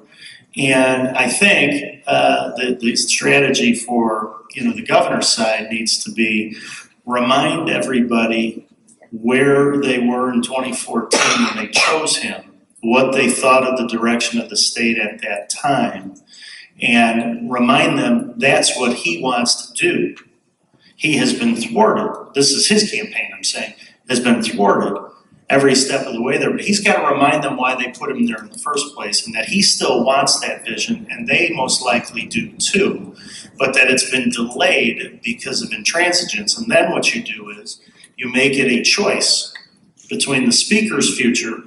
And I think the strategy for the governor's side needs to be remind everybody where they were in 2014 when they chose him, what they thought of the direction of the state at that time, and remind them that's what he wants to do. He has been thwarted. This is his campaign, I'm saying, has been thwarted every step of the way there. But he's got to remind them why they put him there in the first place, and that he still wants that vision, and they most likely do too, but that it's been delayed because of intransigence. And then what you do is you make it a choice between the speaker's future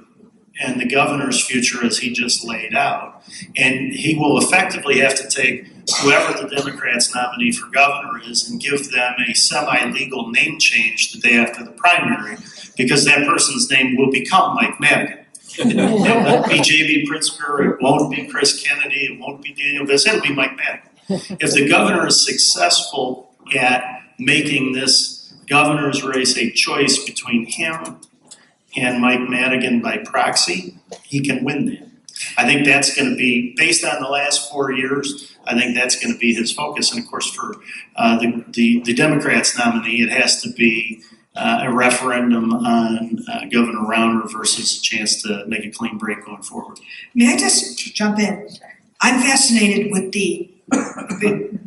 and the governor's future as he just laid out. And he will effectively have to take whoever the Democrats' nominee for governor is and give them a semi-legal name change the day after the primary, because that person's name will become Mike Madigan. It won't be J.B. Pritzker, it won't be Chris Kennedy, it won't be Daniel Viss, it'll be Mike Madigan. If the governor is successful at making this governor's race a choice between him and Mike Madigan by proxy, he can win that. I think that's going to be, based on the last 4 years, I think that's going to be his focus. And of course, for the Democrats nominee, it has to be a referendum on Governor Rauner versus a chance to make a clean break going forward. May I just jump in? I'm fascinated with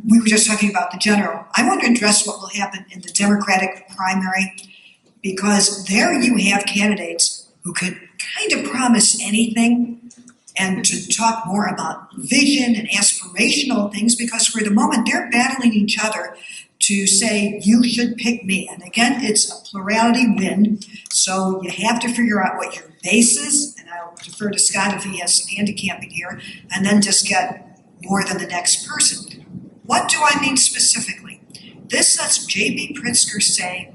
we were just talking about the general. I want to address what will happen in the Democratic primary, because there you have candidates who could kind of promise anything and to talk more about vision and aspirational things, because for the moment they're battling each other to say, you should pick me. And again, it's a plurality win, so you have to figure out what your base is, and I'll defer to Scott if he has some handicapping here, and then just get more than the next person. What do I mean specifically? This lets J.B. Pritzker say,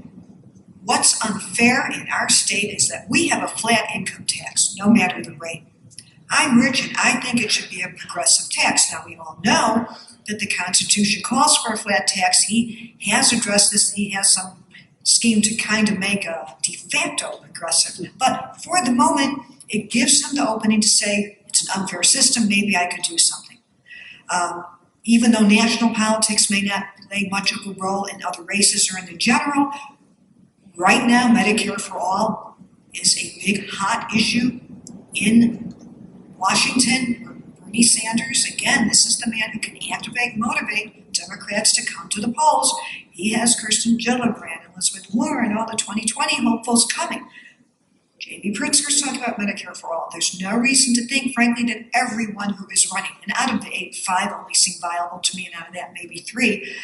what's unfair in our state is that we have a flat income tax, no matter the rate. I'm rich and I think it should be a progressive tax. Now, we all know that the Constitution calls for a flat tax. He has addressed this. He has some scheme to kind of make a de facto progressive. But for the moment, it gives him the opening to say, it's an unfair system, maybe I could do something. Even though national politics may not play much of a role in other races or in the general, right now, Medicare for All is a big hot issue in Washington. Bernie Sanders, again, this is the man who can activate, motivate Democrats to come to the polls. He has Kirsten Gillibrand, Elizabeth Warren, all the 2020 hopefuls coming. J.B. Pritzker's talking about Medicare for All. There's no reason to think, frankly, that everyone who is running, and out of the 8, 5 only seem viable to me, and out of that maybe 3,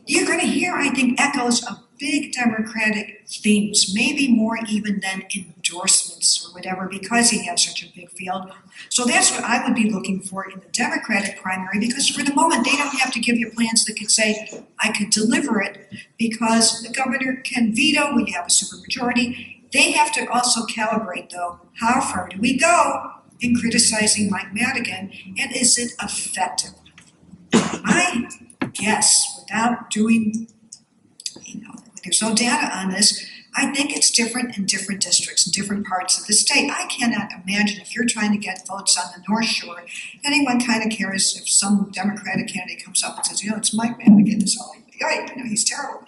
you're going to hear, I think, echoes of big Democratic themes, maybe more even than endorsements or whatever, because he has such a big field. So that's what I would be looking for in the Democratic primary, because for the moment, they don't have to give you plans that could say, I could deliver it, because the governor can veto when you have a supermajority. They have to also calibrate, though, how far do we go in criticizing Mike Madigan, and is it effective? My guess, without doing, there's no data on this, I think it's different in different districts, in different parts of the state. I cannot imagine if you're trying to get votes on the North Shore, anyone kind of cares if some Democratic candidate comes up and says, it's Mike Madigan, it's all, he's terrible.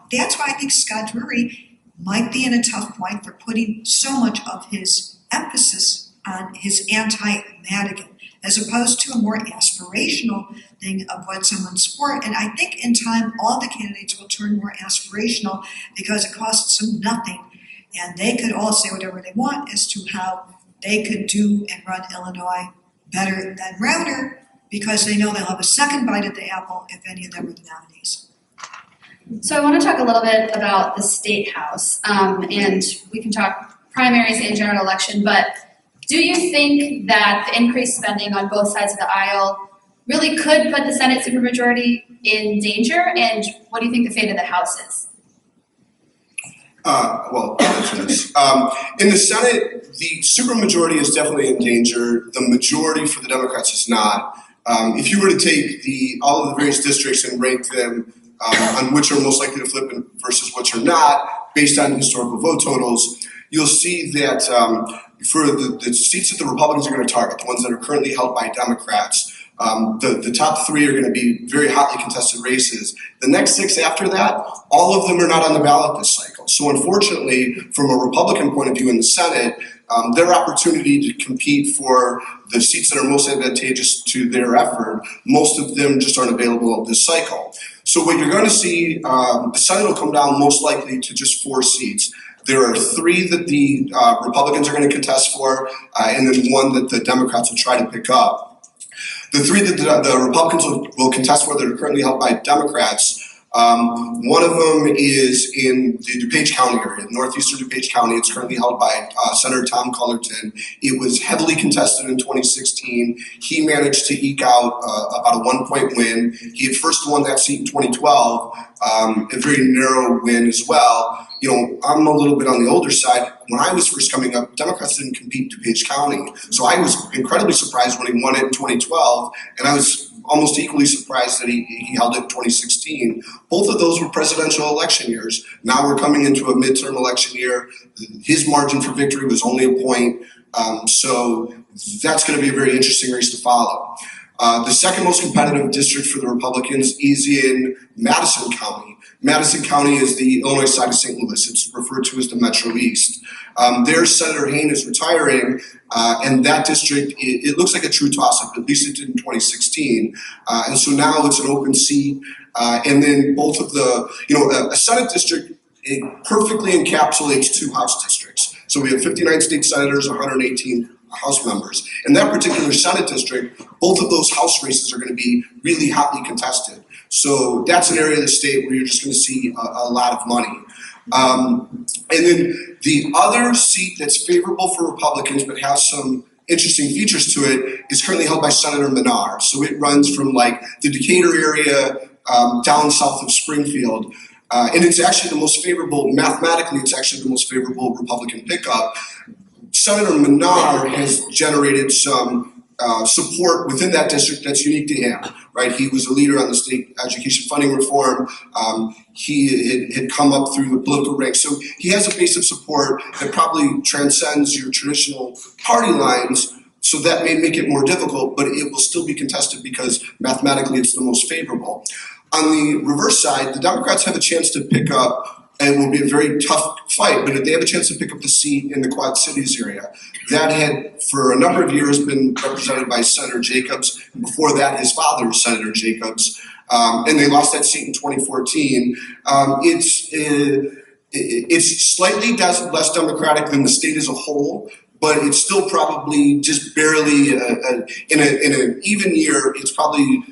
That's why I think Scott Drury might be in a tough point for putting so much of his emphasis on his anti-Madigan, as opposed to a more aspirational thing of what someone's for. And I think in time, all the candidates will turn more aspirational because it costs them nothing. And they could all say whatever they want as to how they could do and run Illinois better than Rauner, because they know they'll have a second bite at the apple if any of them are the nominees. So I want to talk a little bit about the State House, and we can talk primaries and general election, but do you think that the increased spending on both sides of the aisle really could put the Senate supermajority in danger, and what do you think the fate of the House is? I'll answer this. In the Senate, the supermajority is definitely in danger. The majority for the Democrats is not. If you were to take all of the various districts and rank them on which are most likely to flip versus which are not, based on historical vote totals, you'll see that for the seats that the Republicans are going to target, the ones that are currently held by Democrats, the top 3 are going to be very hotly contested races. The next 6 after that, all of them are not on the ballot this cycle. So unfortunately, from a Republican point of view in the Senate, their opportunity to compete for the seats that are most advantageous to their effort, most of them just aren't available this cycle. So what you're going to see, the Senate will come down most likely to just 4 seats. There are 3 that the Republicans are going to contest for, and then 1 that the Democrats will try to pick up. The 3 that the Republicans will contest for that are currently held by Democrats, one of them is in the DuPage County area, northeastern DuPage County. It's currently held by Senator Tom Cullerton. It was heavily contested in 2016. He managed to eke out about a 1-point win. He had first won that seat in 2012, a very narrow win as well. I'm a little bit on the older side. When I was first coming up, Democrats didn't compete in DuPage County. So I was incredibly surprised when he won it in 2012, and I was almost equally surprised that he held it in 2016. Both of those were presidential election years. Now we're coming into a midterm election year. His margin for victory was only a point. So that's going to be a very interesting race to follow. The second most competitive district for the Republicans is in Madison County. Madison County is the Illinois side of St. Louis. It's referred to as the Metro East. There, Senator Hayne is retiring, and that district, it looks like a true toss-up. At least it did in 2016. And so now it's an open seat. And then both of the, a Senate district, it perfectly encapsulates two House districts. So we have 59 state senators, 118 House members. In that particular Senate district, both of those House races are going to be really hotly contested. So that's an area of the state where you're just going to see a lot of money. And then the other seat that's favorable for Republicans but has some interesting features to it is currently held by Senator Menard. So it runs from like the Decatur area down south of Springfield. And it's actually the most favorable, mathematically, it's actually the most favorable Republican pickup. Senator Menard has generated some support within that district that's unique to him, right? He was a leader on the state education funding reform. He had come up through the political ranks. So he has a base of support that probably transcends your traditional party lines. So that may make it more difficult, but it will still be contested because mathematically it's the most favorable. On the reverse side, the Democrats have a chance to pick up, and it will be a very tough fight, but they have a chance to pick up the seat in the Quad Cities area. That had, for a number of years, been represented by Senator Jacobs. And before that, his father was Senator Jacobs. And they lost that seat in 2014. It's slightly less Democratic than the state as a whole, but it's still probably just barely, in an even year, it's probably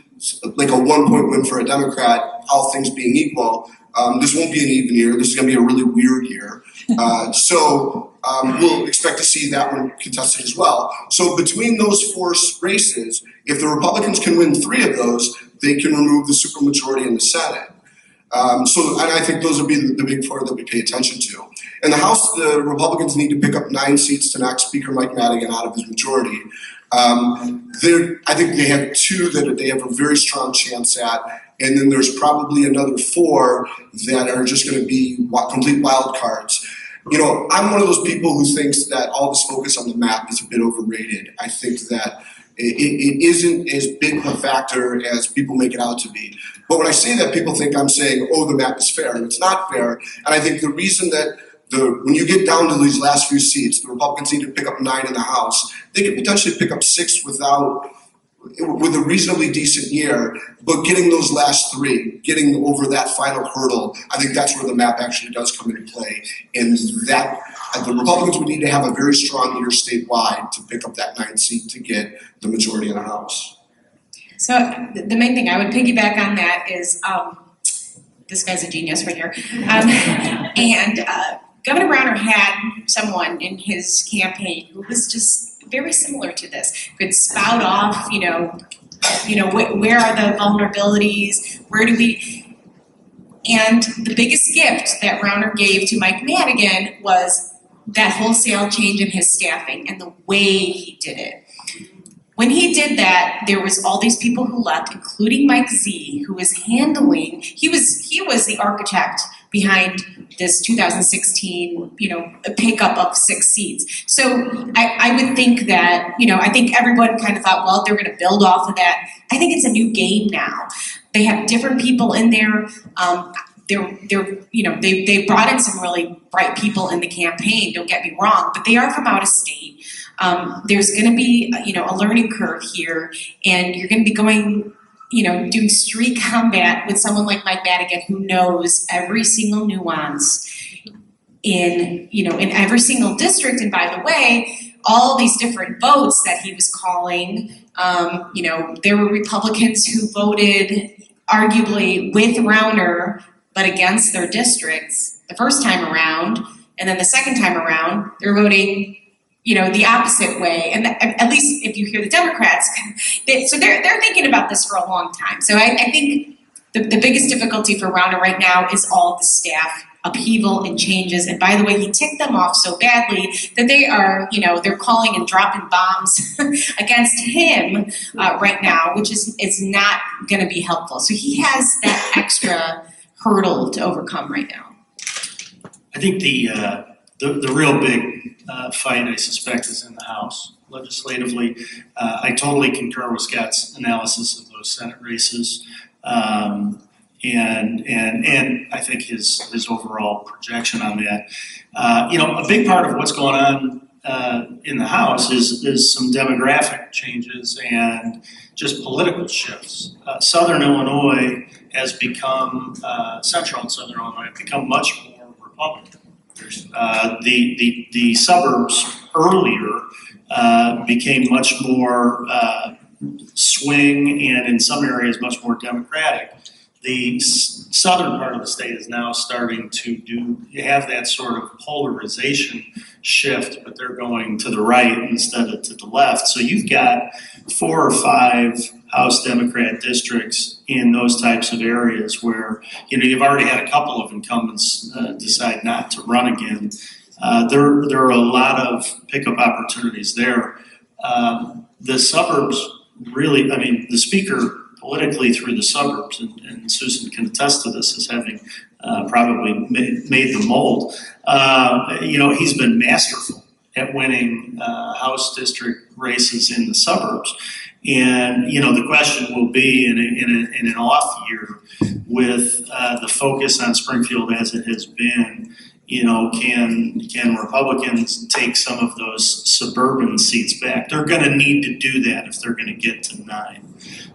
like a 1-point win for a Democrat, all things being equal. This won't be an even year. This is going to be a really weird year. So we'll expect to see that one contested as well. So between those four races, if the Republicans can win 3 of those, they can remove the supermajority in the Senate. And I think those will be the big 4 that we pay attention to. In the House, the Republicans need to pick up 9 seats to knock Speaker Mike Madigan out of his majority. I think they have 2 that they have a very strong chance at, and then there's probably another 4 that are just going to be complete wild cards. I'm one of those people who thinks that all this focus on the map is a bit overrated. I think that it isn't as big of a factor as people make it out to be. But when I say that, people think I'm saying, oh, the map is fair, and it's not fair. And I think the reason that when you get down to these last few seats, the Republicans need to pick up 9 in the House. They could potentially pick up 6 with a reasonably decent year, but getting those last 3, getting over that final hurdle, I think that's where the map actually does come into play. And that the Republicans would need to have a very strong year statewide to pick up that 9th seat to get the majority in the House. So the main thing I would piggyback on that is this guy's a genius right here, and Governor Browner had someone in his campaign who was just very similar to this. Could spout off, where are the vulnerabilities? Where do we? And the biggest gift that Browner gave to Mike Madigan was that wholesale change in his staffing and the way he did it. When he did that, there was all these people who left, including Mike Z, who was handling. He was the architect behind this 2016, pickup of 6 seats. So I would think that, I think everyone kind of thought, well, they're going to build off of that. I think it's a new game now. They have different people in there. They brought in some really bright people in the campaign. Don't get me wrong, but they are from out of state. There's going to be, a learning curve here, and you're going to be going, doing street combat with someone like Mike Madigan who knows every single nuance in every single district. And by the way, all these different votes that he was calling, there were Republicans who voted arguably with Rauner, but against their districts the first time around, and then the second time around, they're voting the opposite way. And at least if you hear the Democrats, they're thinking about this for a long time. So I think the biggest difficulty for Rauner right now is all the staff upheaval and changes. And by the way, he ticked them off so badly that they are, they're calling and dropping bombs against him right now, which is not going to be helpful. So he has that extra hurdle to overcome right now. I think the real big fight, I suspect, is in the House. Legislatively, I totally concur with Scott's analysis of those Senate races, and I think his overall projection on that. A big part of what's going on in the House is some demographic changes and just political shifts. Southern Illinois has become, central and Southern Illinois have become much more Republican. The suburbs earlier became much more swing and in some areas much more Democratic. The southern part of the state is now starting to have that sort of polarization shift, but they're going to the right instead of to the left. So you've got 4 or 5 House Democrat districts in those types of areas where you've already had a couple of incumbents decide not to run again. There are a lot of pickup opportunities there. The suburbs really, the speaker politically through the suburbs, and Susan can attest to this as having probably made the mold. He's been masterful at winning House district races in the suburbs. And, the question will be in an off year with the focus on Springfield as it has been, can Republicans take some of those suburban seats back? They're going to need to do that if they're going to get to 9.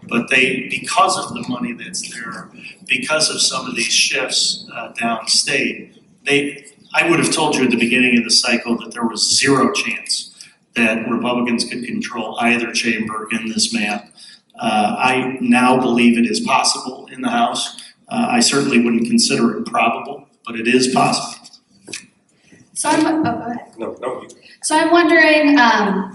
But because of the money that's there, because of some of these shifts downstate, I would have told you at the beginning of the cycle that there was 0 chance that Republicans could control either chamber in this map. I now believe it is possible in the House. I certainly wouldn't consider it probable, but it is possible. So go ahead. No. So I'm wondering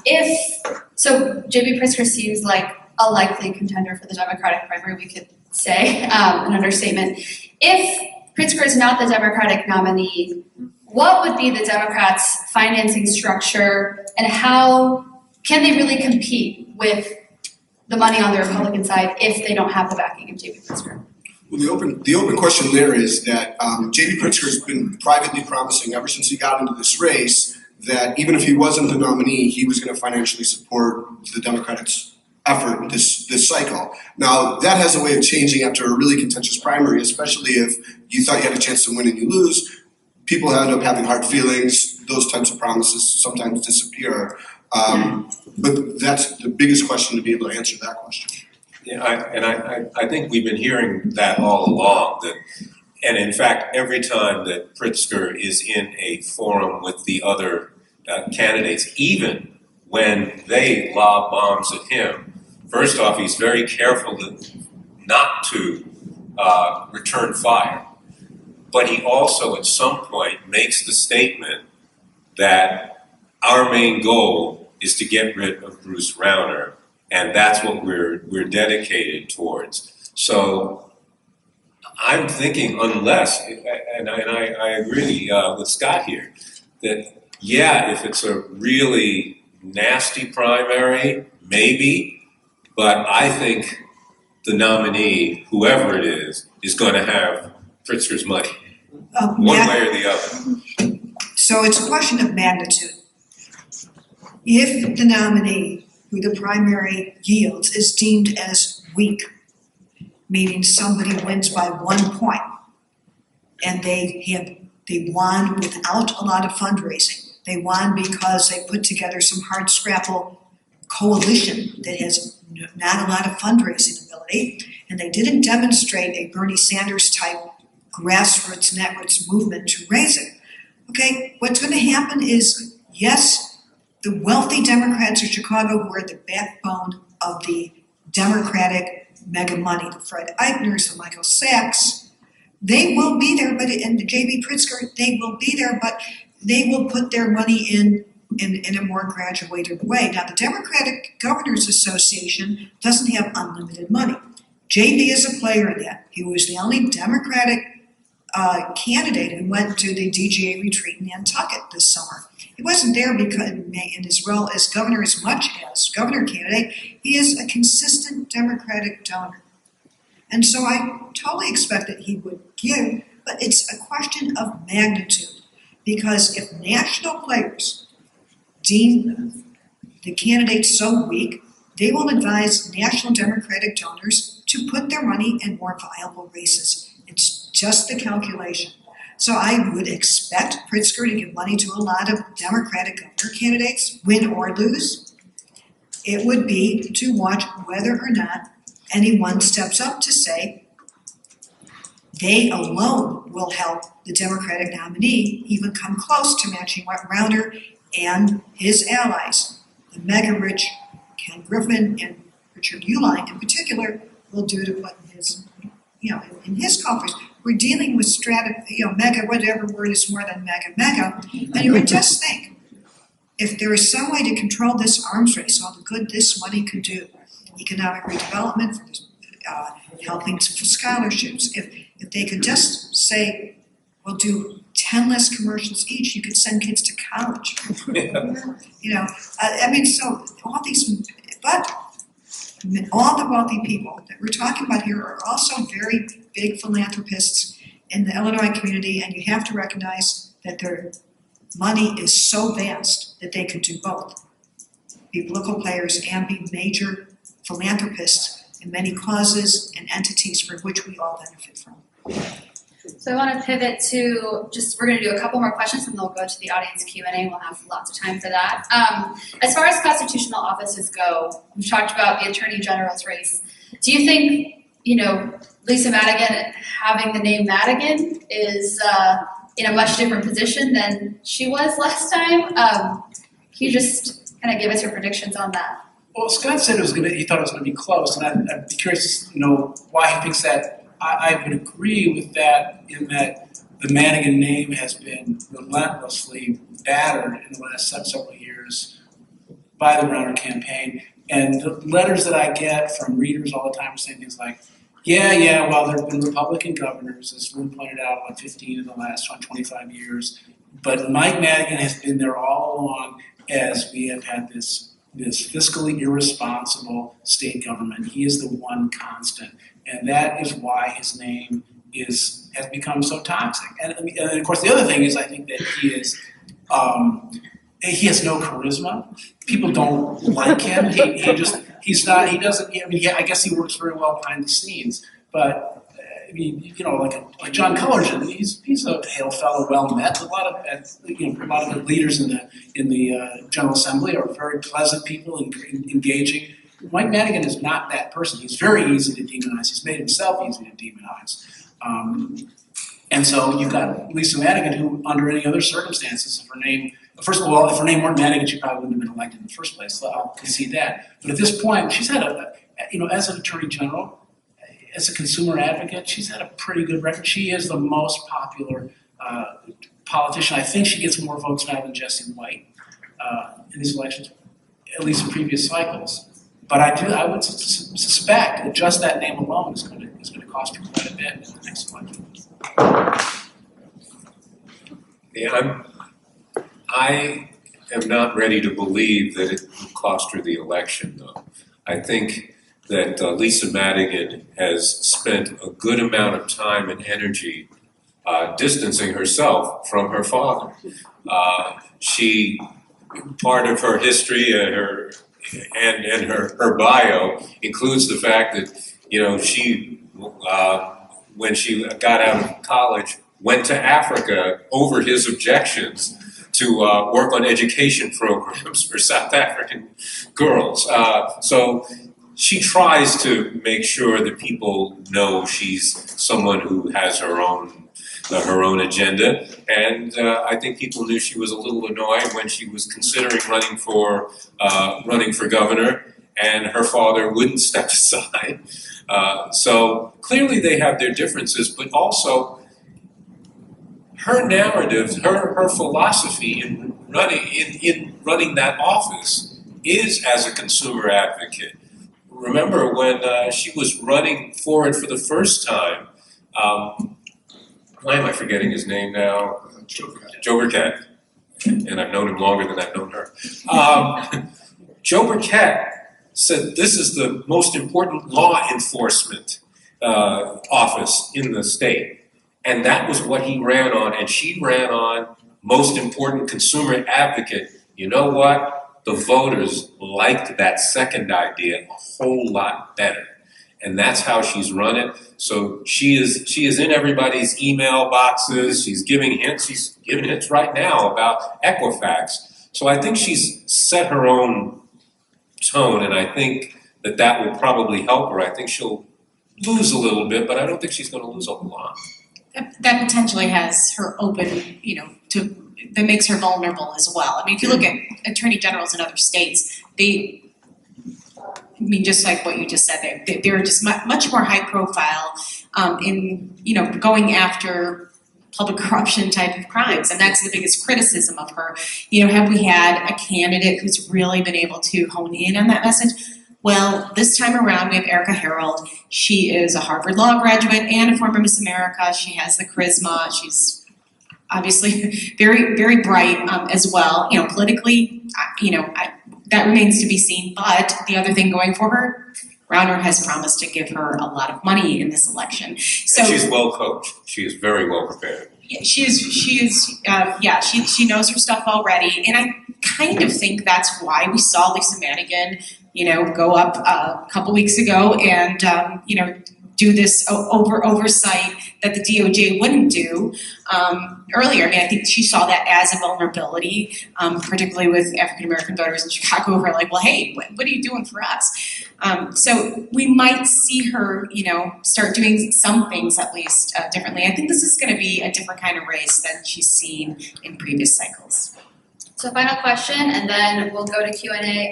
J.B. Pritzker seems like a likely contender for the Democratic primary, we could say, an understatement. If Pritzker is not the Democratic nominee, what would be the Democrats' financing structure, and how can they really compete with the money on the Republican side if they don't have the backing of J.B. Pritzker? Well, the open question there is that J.B. Pritzker has been privately promising ever since he got into this race that even if he wasn't the nominee, he was going to financially support the Democrats' effort this cycle. Now, that has a way of changing after a really contentious primary, especially if you thought you had a chance to win and you lose. People end up having hard feelings. Those types of promises sometimes disappear. But that's the biggest question to be able to answer that question. Yeah, I think we've been hearing that all along. And in fact, every time that Pritzker is in a forum with the other candidates, even when they lob bombs at him, first off, he's very careful not to return fire. But he also, at some point, makes the statement that our main goal is to get rid of Bruce Rauner, and that's what we're dedicated towards. So I'm thinking, unless, and I agree with Scott here, that if it's a really nasty primary, maybe, but I think the nominee, whoever it is going to have Pritzker's money, one way or the other. So it's a question of magnitude. If the nominee who the primary yields is deemed as weak, meaning somebody wins by 1 point, and they won without a lot of fundraising, they won because they put together some hard scrapple coalition that has not a lot of fundraising ability, and they didn't demonstrate a Bernie Sanders type grassroots networks movement to raise it. Okay, what's going to happen is, yes, the wealthy Democrats of Chicago, who are the backbone of the Democratic mega money, the Fred Eichner's, the Michael Sachs, they will be there, and the J.B. Pritzker, they will be there, but they will put their money in a more graduated way. Now, the Democratic Governors Association doesn't have unlimited money. J.B. is a player in that. He was the only Democratic candidate who went to the DGA retreat in Nantucket this summer. He wasn't there because in his role as governor as much as governor candidate. He is a consistent Democratic donor. And so I totally expect that he would give, but it's a question of magnitude. Because if national players deem the candidate so weak, they will advise national Democratic donors to put their money in more viable races. It's just the calculation. So I would expect Pritzker to give money to a lot of Democratic governor candidates, win or lose. It would be to watch whether or not anyone steps up to say they alone will help the Democratic nominee even come close to matching what Rauner and his allies, the mega-rich Ken Griffin and Richard Uihlein in particular, will do to put in his, in his coffers. We're dealing with mega, whatever word is more than mega, and you would just think, if there is some way to control this arms race, all the good this money could do, economic redevelopment, helping for scholarships, if they could just say, we'll do 10 less commercials each, you could send kids to college. So all these, but all the wealthy people that we're talking about here are also very big philanthropists in the Illinois community, and you have to recognize that their money is so vast that they could do both. Be political players and be major philanthropists in many causes and entities for which we all benefit from. So I want to pivot to we're going to do a couple more questions and then we'll go to the audience Q&A. We'll have lots of time for that. As far as constitutional offices go, we've talked about the Attorney General's race. Do you think, Lisa Madigan having the name Madigan is in a much different position than she was last time? Can you just kind of give us your predictions on that? Well, Scott said he thought it was going to be close, and I'd be curious to know why he thinks that. I would agree with that in that the Madigan name has been relentlessly battered in the last several years by the Rauner campaign. And the letters that I get from readers all the time are saying things like, well, there have been Republican governors, as Lynn pointed out, 15 in the last 25 years. But Mike Madigan has been there all along as we have had this fiscally irresponsible state government. He is the one constant. And that is why his name has become so toxic. And of course, the other thing is I think that he has no charisma. People don't like him. I guess he works very well behind the scenes. But like John Cullerton, he's a hail fellow, well met. A lot of the leaders in the General Assembly are very pleasant people and engaging. Mike Madigan is not that person. He's very easy to demonize. He's made himself easy to demonize. And so you've got Lisa Madigan, who, under any other circumstances, if her name weren't Madigan, she probably wouldn't have been elected in the first place. So I'll concede that. But at this point, she's had as an attorney general, as a consumer advocate, she's had a pretty good record. She is the most popular politician. I think she gets more votes now than Jesse White in these elections, at least in previous cycles. But I would suspect that just that name alone is going to cost her quite a bit in the next election. Yeah, I am not ready to believe that it will cost her the election, though. I think that Lisa Madigan has spent a good amount of time and energy distancing herself from her father. Part of her history and her bio includes the fact that she when she got out of college went to Africa over his objections to work on education programs for South African girls. So she tries to make sure that people know she's someone who has her own agenda, and I think people knew she was a little annoyed when she was considering running for governor, and her father wouldn't step aside. So clearly they have their differences, but also her narrative, her philosophy in running that office is as a consumer advocate. Remember when she was running for it for the first time. Why am I forgetting his name now? Joe Burkett. And I've known him longer than I've known her. Joe Burkett said this is the most important law enforcement office in the state. And that was what he ran on. And she ran on most important consumer advocate you know what? The voters liked that second idea a whole lot better. And that's how she's run it. So she is in everybody's email boxes. She's giving hints. She's giving hints right now about Equifax. So I think she's set her own tone, and I think that will probably help her. I think she'll lose a little bit, but I don't think she's going to lose a lot. That potentially has her open, that makes her vulnerable as well. I mean, if you look at attorney generals in other states, just like what you just said, they're just much more high profile in, going after public corruption type of crimes. And that's the biggest criticism of her. Have we had a candidate who's really been able to hone in on that message? Well, this time around, we have Erica Harold. She is a Harvard Law graduate and a former Miss America. She has the charisma. She's obviously very, very bright as well. Politically, that remains to be seen. But the other thing going for her, Rauner has promised to give her a lot of money in this election. So and she's well coached. She is very well prepared. Yeah, she knows her stuff already, and I kind of think that's why we saw Lisa Madigan, go up a couple weeks ago and do this oversight that the DOJ wouldn't do earlier. I mean, I think she saw that as a vulnerability, particularly with African American voters in Chicago who are like, well, hey, what are you doing for us? So we might see her, start doing some things at least differently. I think this is going to be a different kind of race than she's seen in previous cycles. So final question, and then we'll go to Q&A.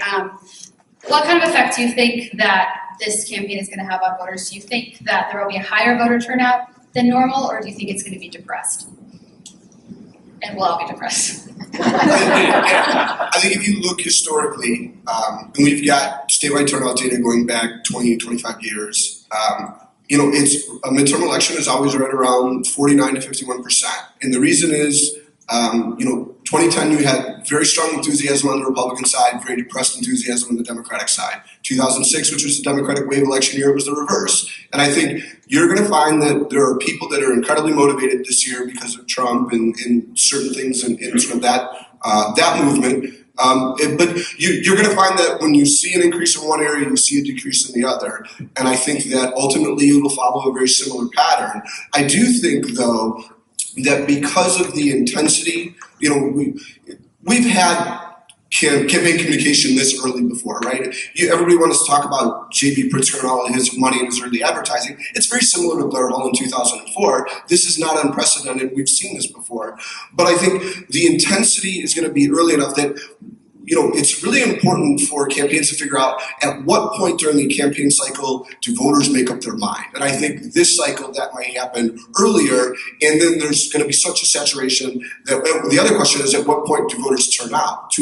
What kind of effect do you think that this campaign is going to have on voters? Do you think that there will be a higher voter turnout than normal, or do you think it's going to be depressed? And we'll all be depressed. I think if you look historically, and we've got statewide turnout data going back 20, 25 years, it's a midterm election is always right around 49 to 51%. And the reason is, 2010 you had very strong enthusiasm on the Republican side, very depressed enthusiasm on the Democratic side. 2006, which was the Democratic wave election year, it was the reverse. And I think you're going to find that there are people that are incredibly motivated this year because of Trump and certain things in sort of that movement. But you're going to find that when you see an increase in one area, you see a decrease in the other. And I think that ultimately it will follow a very similar pattern. I do think, though, that because of the intensity, we've had campaign communication this early before, right? Everybody wants to talk about J.B. Pritzker and all of his money and his early advertising. It's very similar to Blair Hull in 2004. This is not unprecedented. We've seen this before. But I think the intensity is going to be early enough that it's really important for campaigns to figure out at what point during the campaign cycle do voters make up their mind. And I think this cycle that might happen earlier, and then there's going to be such a saturation that the other question is at what point do voters tune out?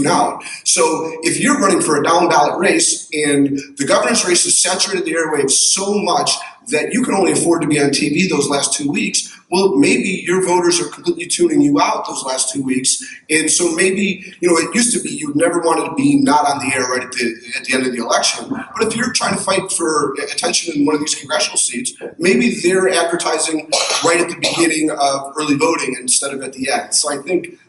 So if you're running for a down ballot race and the governor's race has saturated the airwaves so much that you can only afford to be on TV those last 2 weeks, well, maybe your voters are completely tuning you out those last 2 weeks. And so maybe, it used to be you never wanted to be not on the air right at the end of the election. But if you're trying to fight for attention in one of these congressional seats, maybe they're advertising right at the beginning of early voting instead of at the end. So I think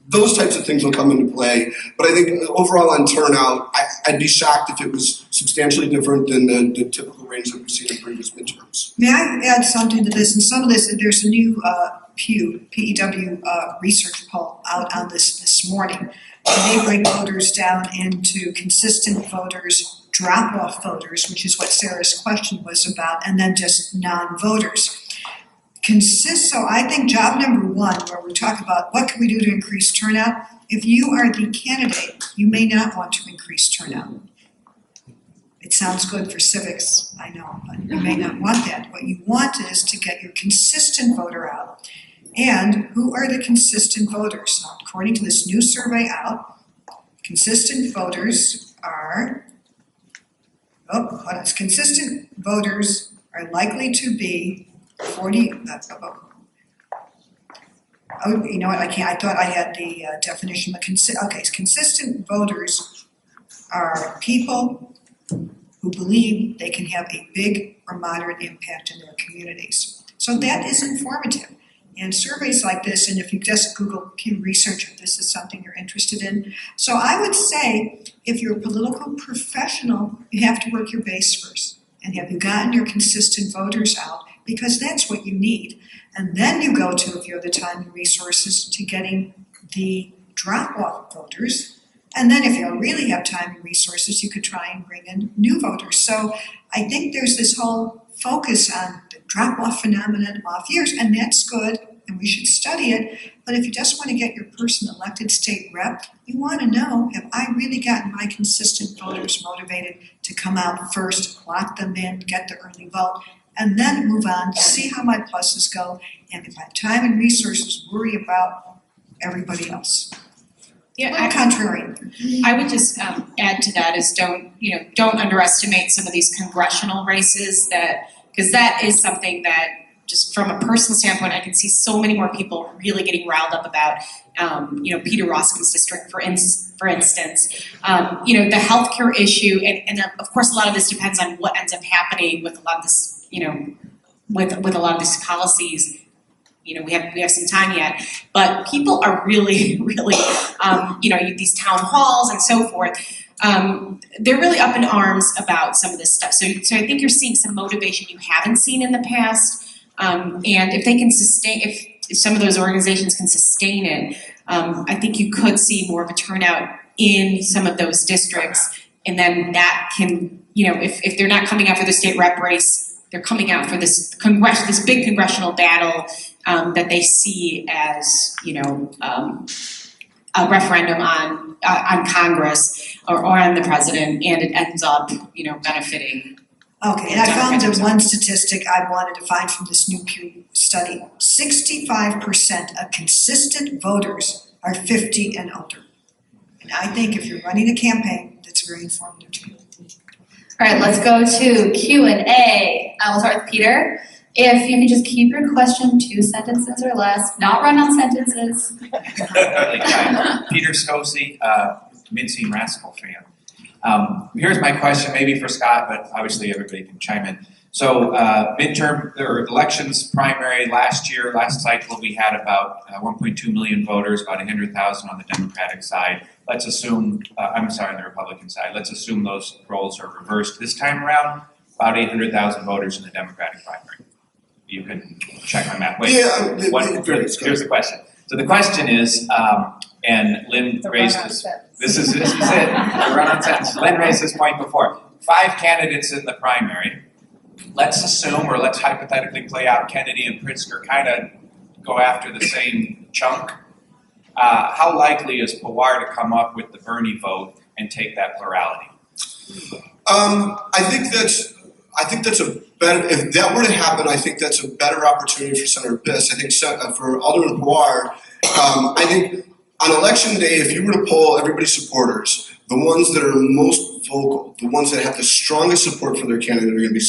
those types of things will come into play. But I think overall on turnout, I'd be shocked if it was substantially different than the typical range that we've seen in previous midterms. May I add something to this? And some of this, there's a new Pew, PEW research poll out on this morning. And they break voters down into consistent voters, drop-off voters, which is what Sarah's question was about, and then just non-voters. So I think job number one, where we're talking about what can we do to increase turnout, if you are the candidate, you may not want to increase turnout. It sounds good for civics, I know, but you may not want that. What you want is to get your consistent voter out. And who are the consistent voters? Now, according to this new survey out, consistent voters are, consistent voters are likely to be 40, you know what, I thought I had the definition, but consistent voters are people who believe they can have a big or moderate impact in their communities. So that is informative. and surveys like this, and if you just Google Pew Research if this is something you're interested in. So I would say if you're a political professional, you have to work your base first. And have you gotten your consistent voters out? Because that's what you need. And then you go to, if you have the time and resources, to getting the drop-off voters. And then if you really have time and resources, you could try and bring in new voters. So I think there's this whole focus on the drop-off phenomenon off years, and that's good, and we should study it. But if you just want to get your person elected state rep, you want to know, have I really gotten my consistent voters motivated to come out first, lock them in, get the early vote, and then move on, see how my pluses go, and if I have time and resources, worry about everybody else. Yeah, Contrary. I would just add to that is don't underestimate some of these congressional races because that is something that just from a personal standpoint, I can see so many more people really getting riled up about. Peter Roskin's district, for instance. The healthcare issue, and of course, a lot of this depends on what ends up happening with a lot of this, with a lot of these policies. We have some time yet, but people are really, really, these town halls and so forth. They're really up in arms about some of this stuff. So I think you're seeing some motivation you haven't seen in the past. And if they can sustain, if some of those organizations can sustain it, I think you could see more of a turnout in some of those districts. And then that can, if they're not coming out for the state rep race, they're coming out for this big congressional battle that they see as, a referendum on Congress or on the president, and it ends up, benefiting. Okay, and I found the one statistic I wanted to find from this new Pew study. 65% of consistent voters are 50 and older. And I think if you're running a campaign, that's very informative to you. All right, let's go to Q&A. We'll start with Peter. If you can just keep your question 2 sentences or less, not run on sentences. Peter Scosi, Mincing Rascal fan. Here's my question, maybe for Scott, but obviously everybody can chime in. So midterm or elections primary last cycle, we had about 1.2 million voters, about 100,000 on the Democratic side. Let's assume, on the Republican side, let's assume those roles are reversed this time around, about 800,000 voters in the Democratic primary. You can check on that. Wait, here's the question. So the question is, and Lynn raised this. This is it. We run on sentence. Lynn raised this point before. 5 candidates in the primary. Let's assume, or let's hypothetically play out Kennedy and Pritzker kind of go after the same chunk. How likely is Pawar to come up with the Bernie vote and take that plurality? I think that's a better. If that were to happen, I think that's a better opportunity for Senator Biss. I think for Alderman Pawar, I think on election day, if you were to poll everybody's supporters, the ones that are most vocal, the ones that have the strongest support for their candidate are going to be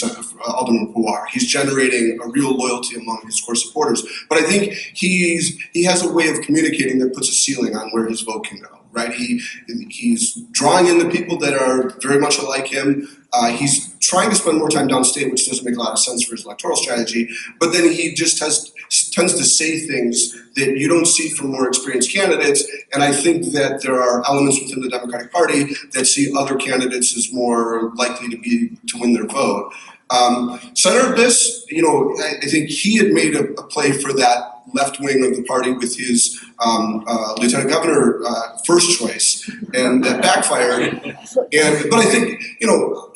Alderman Pawar. He's generating a real loyalty among his core supporters. But I think he has a way of communicating that puts a ceiling on where his vote can go, right? He's drawing in the people that are very much alike him. He's trying to spend more time downstate, which doesn't make a lot of sense for his electoral strategy. But then he just tends to say things that you don't see from more experienced candidates. And I think that there are elements within the Democratic Party that see other candidates as more likely to win their vote. Senator Biss, I think he had made a play for that left wing of the party with his lieutenant governor first choice, and that backfired. But I think,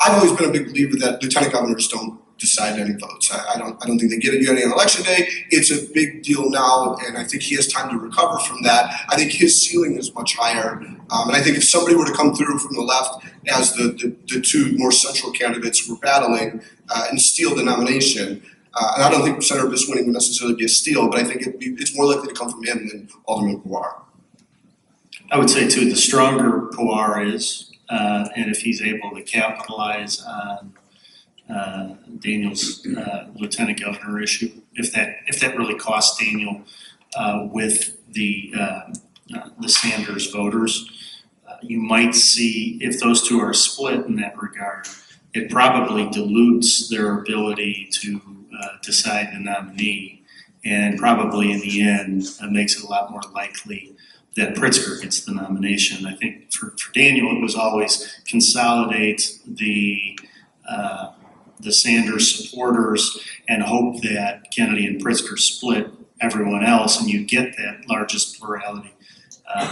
I've always been a big believer that lieutenant governors don't decide any votes. I don't think they get it any on election day. It's a big deal now, and I think he has time to recover from that. I think his ceiling is much higher, and I think if somebody were to come through from the left as the 2 more central candidates were battling and steal the nomination, and I don't think Senator Biss winning would necessarily be a steal, but I think it's more likely to come from him than Alderman Pawar. I would say too, the stronger Pawar is, and if he's able to capitalize on Daniel's lieutenant governor issue, if that really costs Daniel with the Sanders voters, you might see if those 2 are split in that regard, it probably dilutes their ability to decide the nominee, and probably in the end makes it a lot more likely that Pritzker gets the nomination. I think for Daniel, it was always consolidate the Sanders supporters and hope that Kennedy and Pritzker split everyone else, and you get that largest plurality.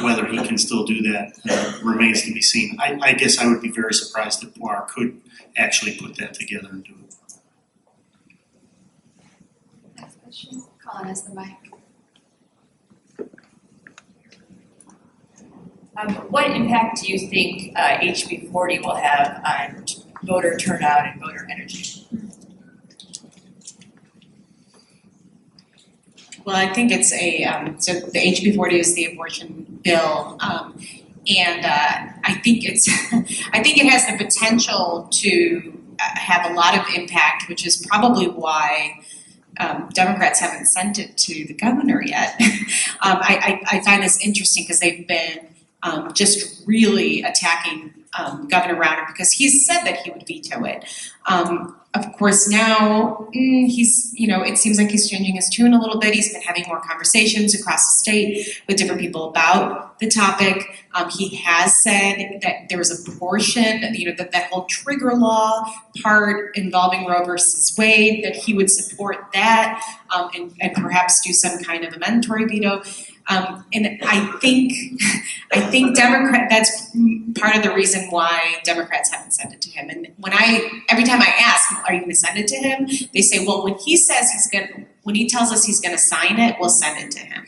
Whether he can still do that remains to be seen. I guess I would be very surprised if Boir could actually put that together and do it. Next question. Colin has the mic. What impact do you think HB 40 will have on voter turnout and voter energy? Well, I think it's so the HB 40 is the abortion bill, and I think it has the potential to have a lot of impact, which is probably why Democrats haven't sent it to the governor yet. I find this interesting because they've been just really attacking Governor Rauner because he's said that he would veto it. Of course, now he's, it seems like he's changing his tune a little bit. He's been having more conversations across the state with different people about the topic. He has said that there was a portion, that whole trigger law part involving Roe versus Wade, that he would support that and perhaps do some kind of a mandatory veto. And I think that's part of the reason why Democrats haven't sent it to him. And every time I ask, are you going to send it to him? They say, well, when he tells us he's going to sign it, we'll send it to him.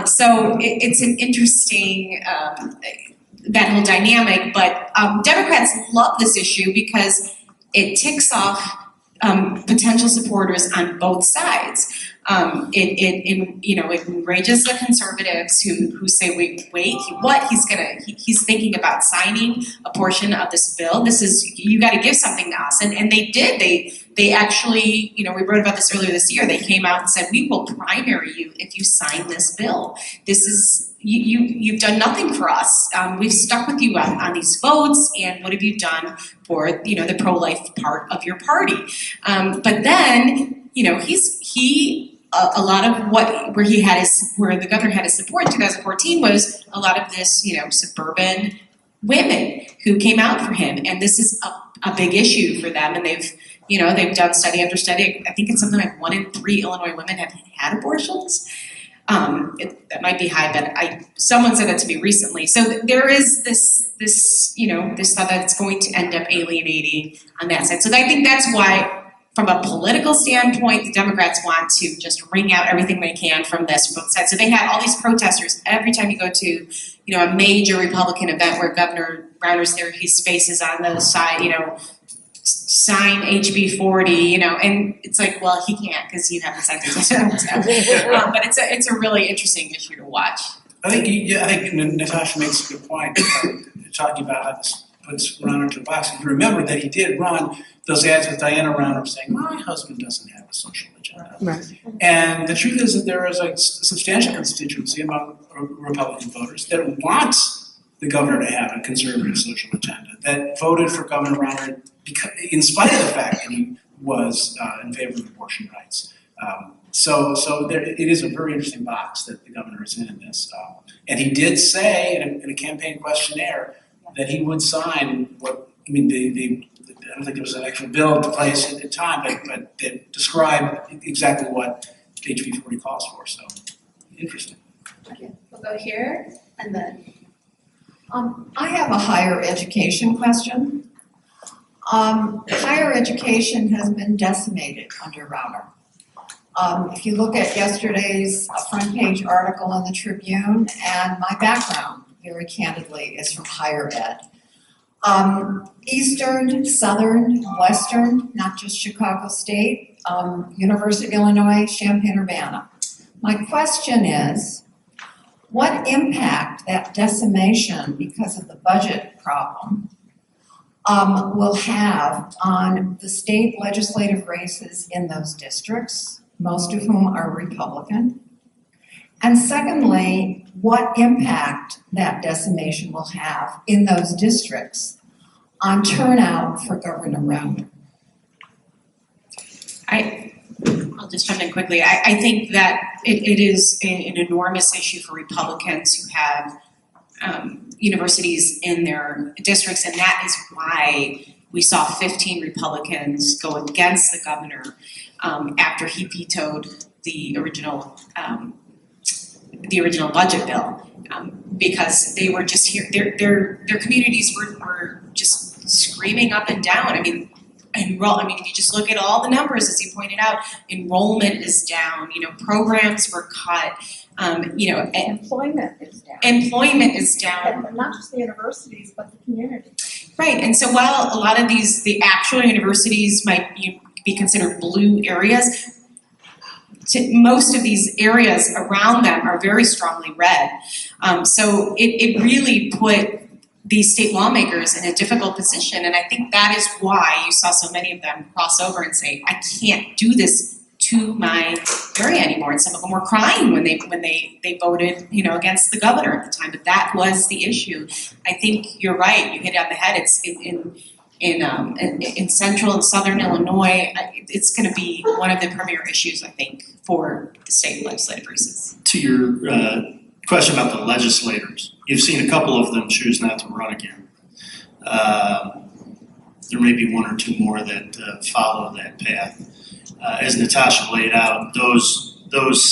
So it's an interesting, that whole dynamic, but Democrats love this issue because it ticks off potential supporters on both sides. It enrages the conservatives who say, wait, what? He's thinking about signing a portion of this bill. You got to give something to us, and they did. They actually, we wrote about this earlier this year. They came out and said, we will primary you if you sign this bill. This is you've done nothing for us. We've stuck with you on these votes, and what have you done for the pro-life part of your party? But then a lot of where the governor had his support in 2014 was a lot of this, suburban women who came out for him, and this is a big issue for them, and they've done study after study. I think it's something like 1 in 3 Illinois women have had abortions. That might be high, but someone said that to me recently. So there is this thought that it's going to end up alienating on that side. So I think that's why, from a political standpoint, the Democrats want to just wring out everything they can from this from both sides. So they had all these protesters every time you go to, a major Republican event where Governor Rauner's there, his face is on the side, sign HB 40, and it's like, well, he can't because you haven't signed it. But it's a really interesting issue to watch. I think Natasha makes a good point talking about how this puts Rauner to the box. If you remember that he did run those ads with Diana Rauner saying, my husband doesn't have a social agenda. Right. And the truth is that there is a substantial constituency among Republican voters that wants the governor to have a conservative social agenda, that voted for Governor Rauner in spite of the fact that he was in favor of abortion rights. So it is a very interesting box that the governor is in this. And he did say in a campaign questionnaire that he would sign I don't think there was an actual bill in place at the time, but that described exactly what HB 40 calls for. So interesting. Okay, we'll go here and then. I have a higher education question. Higher education has been decimated under Rauner. If you look at yesterday's front page article in the Tribune, and my background, very candidly, is from higher ed. Eastern, Southern, Western, not just Chicago State, University of Illinois, Champaign-Urbana. My question is, what impact that decimation because of the budget problem will have on the state legislative races in those districts, most of whom are Republican? And secondly, what impact that decimation will have in those districts on turnout for Governor Rauner? I'll just jump in quickly. I think that it is an enormous issue for Republicans who have universities in their districts, and that is why we saw 15 Republicans go against the governor after he vetoed the original budget bill, because they were just here. Their communities were just screaming up and down. I mean, if you just look at all the numbers, as you pointed out, enrollment is down. Programs were cut. Employment is down. Employment is down. And not just the universities, but the community. Right, and so while a lot of the actual universities might be considered blue areas, most of these areas around them are very strongly red. So it really put these state lawmakers in a difficult position, and I think that is why you saw so many of them cross over and say, I can't do this to my area anymore. And some of them were crying when they voted, against the governor at the time. But that was the issue. I think you're right. You hit it on the head. It's in central and southern Illinois. It's going to be one of the premier issues, I think, for the state legislative races. To your question about the legislators, you've seen a couple of them choose not to run again. There may be one or two more that follow that path. As Natasha laid out, those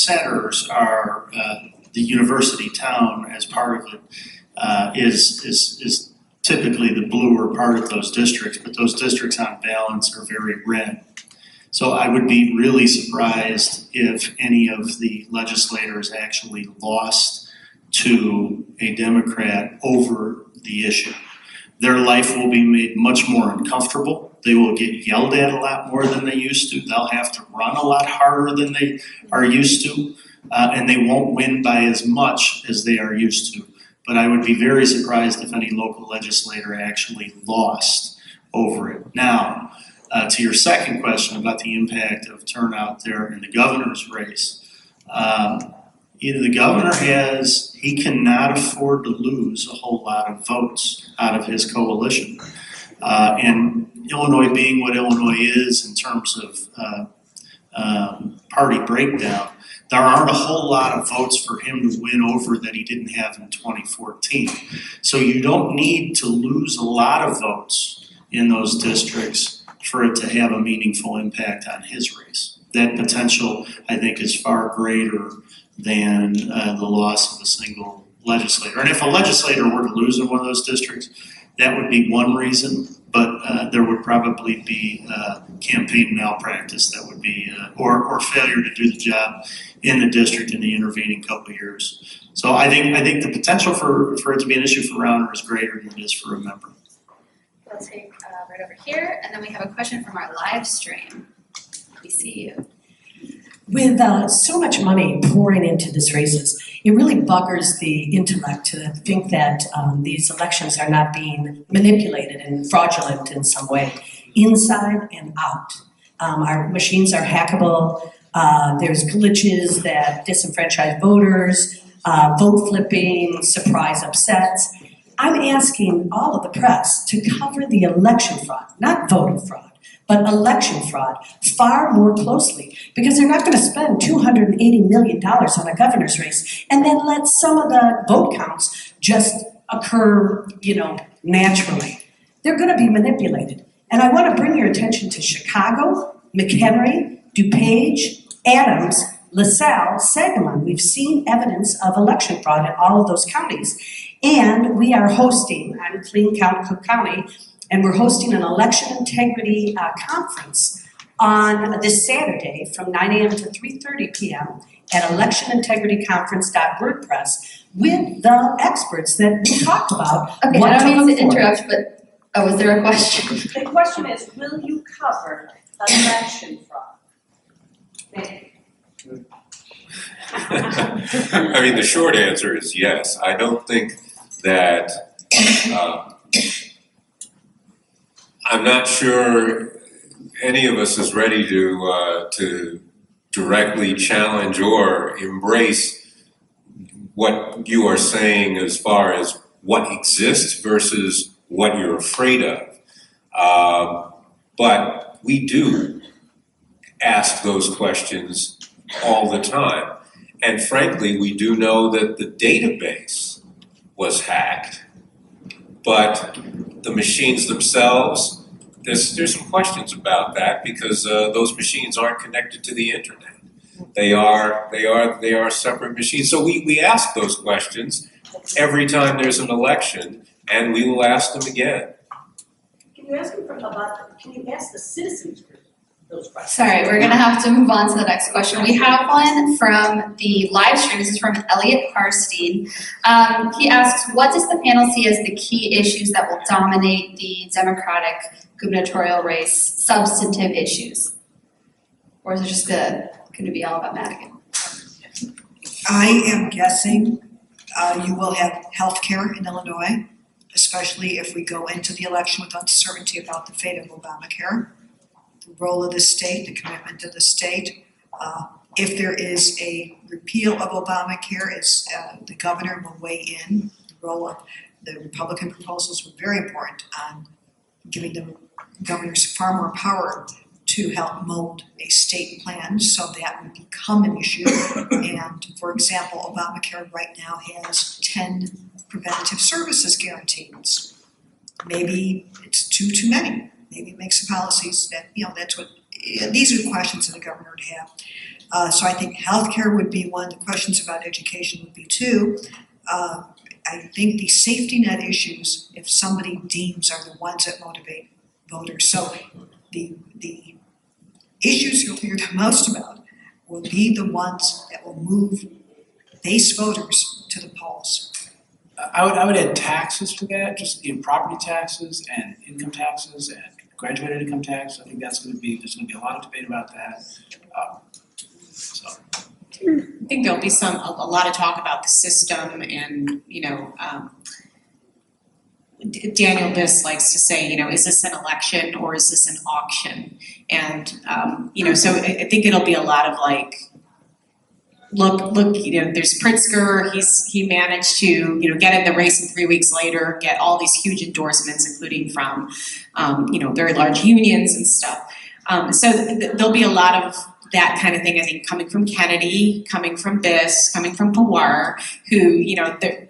centers are the university town as part of it is typically the bluer part of those districts, but those districts on balance are very red. So I would be really surprised if any of the legislators actually lost to a Democrat over the issue. Their life will be made much more uncomfortable. They will get yelled at a lot more than they used to. They'll have to run a lot harder than they are used to. And they won't win by as much as they are used to. But I would be very surprised if any local legislator actually lost over it. Now, to your second question about the impact of turnout there in the governor's race, the governor he cannot afford to lose a whole lot of votes out of his coalition. And Illinois being what Illinois is in terms of party breakdown, there aren't a whole lot of votes for him to win over that he didn't have in 2014. So you don't need to lose a lot of votes in those districts for it to have a meaningful impact on his race. That potential, I think, is far greater than the loss of a single legislator. And if a legislator were to lose in one of those districts, that would be one reason, but there would probably be campaign malpractice that would be, or failure to do the job in the district in the intervening couple of years. So I think the potential for it to be an issue for Rauner is greater than it is for a member. We'll take right over here, and then we have a question from our live stream. We see you. With so much money pouring into these races, it really buggers the intellect to think that these elections are not being manipulated and fraudulent in some way, inside and out. Our machines are hackable. There's glitches that disenfranchise voters, vote flipping, surprise upsets. I'm asking all of the press to cover the election fraud, not voter fraud, but election fraud far more closely, because they're not going to spend $280 million on a governor's race and then let some of the vote counts just occur, naturally. They're going to be manipulated. And I want to bring your attention to Chicago, McHenry, DuPage, Adams, LaSalle, Sangamon. We've seen evidence of election fraud in all of those counties. And we are hosting, I'm Clean Cook County, and we're hosting an election integrity conference on this Saturday from 9 a.m. to 3:30 p.m. at electionintegrityconference.wordpress with the experts that we talked about. Okay, I don't mean to interrupt, but was there a question? The question is, will you cover election fraud? I mean, the short answer is yes. I don't think that, I'm not sure any of us is ready to directly challenge or embrace what you are saying as far as what exists versus what you're afraid of. But we do asked those questions all the time. And frankly, we do know that the database was hacked, but the machines themselves, there's some questions about that because those machines aren't connected to the internet. They are separate machines. So we ask those questions every time there's an election, and we will ask them again. Can you ask the citizens those questions? Sorry, we're gonna have to move on to the next question. We have one from the live stream. This is from Elliot Harstein. He asks, what does the panel see as the key issues that will dominate the Democratic gubernatorial race, substantive issues? Or is it just gonna be all about Madigan? I am guessing you will have healthcare in Illinois, especially if we go into the election with uncertainty about the fate of Obamacare, the role of the state, the commitment of the state. If there is a repeal of Obamacare, the governor will weigh in. The role of the Republican proposals were very important on giving the governors far more power to help mold a state plan, so that would become an issue. And for example, Obamacare right now has 10 preventative services guarantees. Maybe it's too many. Maybe it makes the policies that, that's what, these are the questions that the governor would have. So I think healthcare would be one, the questions about education would be two. I think the safety net issues, if somebody deems, are the ones that motivate voters. So the issues you'll hear the most about will be the ones that will move base voters to the polls. I would add taxes to that, just property taxes and income taxes and graduated income tax. I think there's going to be a lot of debate about that. I think there'll be a lot of talk about the system, and Daniel Biss likes to say, is this an election or is this an auction? And so I think it'll be a lot of like, look, there's Pritzker. He managed to get in the race, and 3 weeks later get all these huge endorsements, including from very large unions and stuff. So there'll be a lot of that kind of thing, I think, coming from Kennedy, coming from Biss, coming from Pawar, who,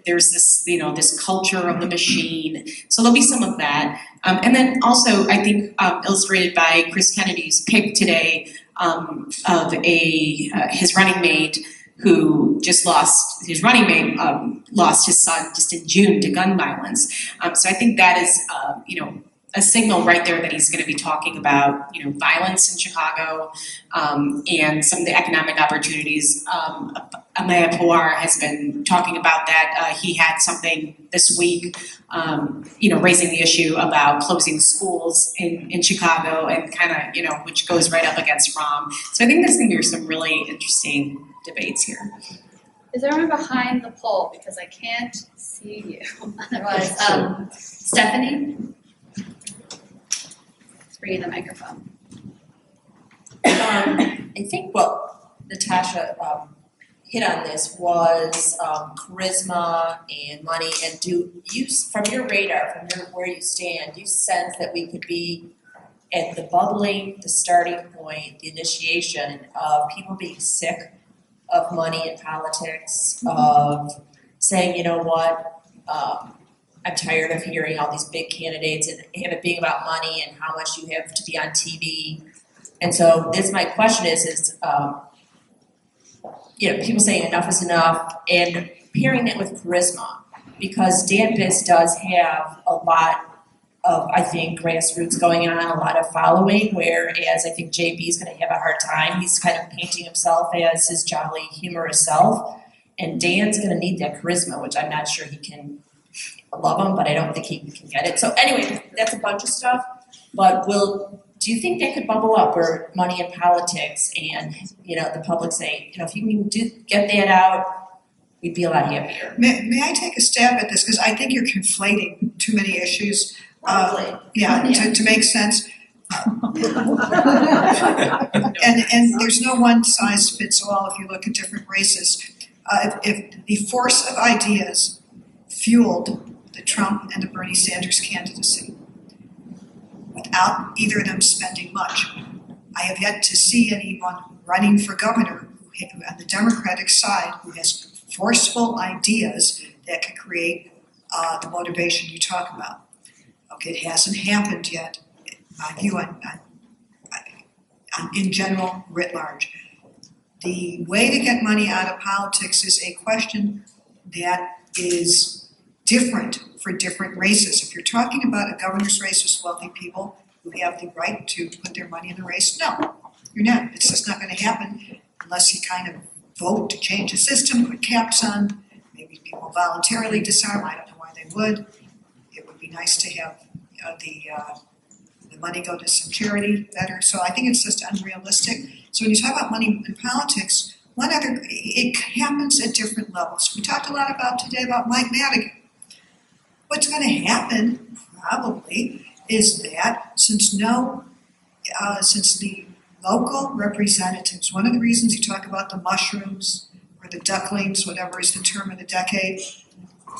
there's this, this culture of the machine. So there'll be some of that. And then also, I think, illustrated by Chris Kennedy's pick today of his running mate who just lost his son just in June to gun violence. So I think that is, a signal right there that he's going to be talking about, violence in Chicago, and some of the economic opportunities. Amaya Pawar has been talking about that. He had something this week, raising the issue about closing schools in Chicago, and kind of, which goes right up against Rahm. So I think there's going to be some really interesting debates here. Is there anyone behind the poll? Because I can't see you. Otherwise, Stephanie? Bring you the microphone. I think what Natasha hit on this was charisma and money. And do you, from your radar, from where you stand, do you sense that we could be at the bubbling, the starting point, the initiation of people being sick of money in politics, of saying, you know what, I'm tired of hearing all these big candidates and it being about money and how much you have to be on TV. And so my question is people saying enough is enough, and pairing it with charisma, because Dan Biss does have a lot of, I think, grassroots going on, a lot of following, whereas I think JB is going to have a hard time. He's kind of painting himself as his jolly, humorous self, and Dan's going to need that charisma, which I'm not sure he can. I love him, but I don't think he can get it. So anyway, that's a bunch of stuff. But do you think that could bubble up, where money in politics and the public say, if you can get that out, we'd be a lot happier. May I take a stab at this, because I think you're conflating too many issues. To make sense. And there's no one size fits all if you look at different races. If the force of ideas fueled the Trump and the Bernie Sanders candidacy without either of them spending much, I have yet to see anyone running for governor on the Democratic side who has forceful ideas that could create the motivation you talk about. Okay, it hasn't happened yet, in my view, in general, writ large. The way to get money out of politics is a question that is different for different races. If you're talking about a governor's race with wealthy people who have the right to put their money in the race, no, you're not. It's just not going to happen unless you kind of vote to change the system, put caps on. Maybe people voluntarily disarm. I don't know why they would. It would be nice to have the money go to some charity better. So I think it's just unrealistic. So when you talk about money in politics, it happens at different levels. We talked a lot today about Mike Madigan. What's going to happen probably is that since the local representatives, one of the reasons you talk about the mushrooms or the ducklings, whatever is the term of the decade,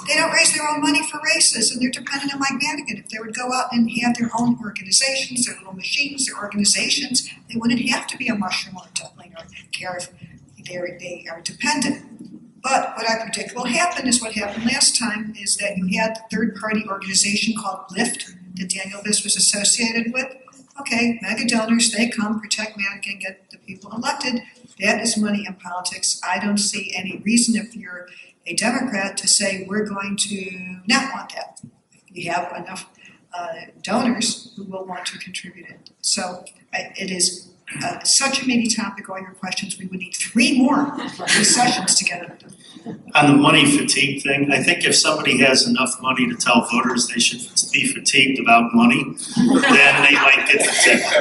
they don't raise their own money for races, and they're dependent on Mike Madigan. If they would go out and have their own organizations, their little machines, their organizations, they wouldn't have to be a mushroom or a duckling or care if they are dependent. But what I predict will happen is what happened last time, is that you had the third-party organization called LIFT that Daniel Viss was associated with. Okay, mega donors, they come, protect Madigan, get the people elected. That is money in politics. I don't see any reason, if you're a Democrat, to say we're going to not want that. You have enough donors who will want to contribute it. So it is such a meaty topic, all your questions. We would need 3 more sessions to get it done. On the money fatigue thing, I think if somebody has enough money to tell voters they should be fatigued about money, then they might get the ticket.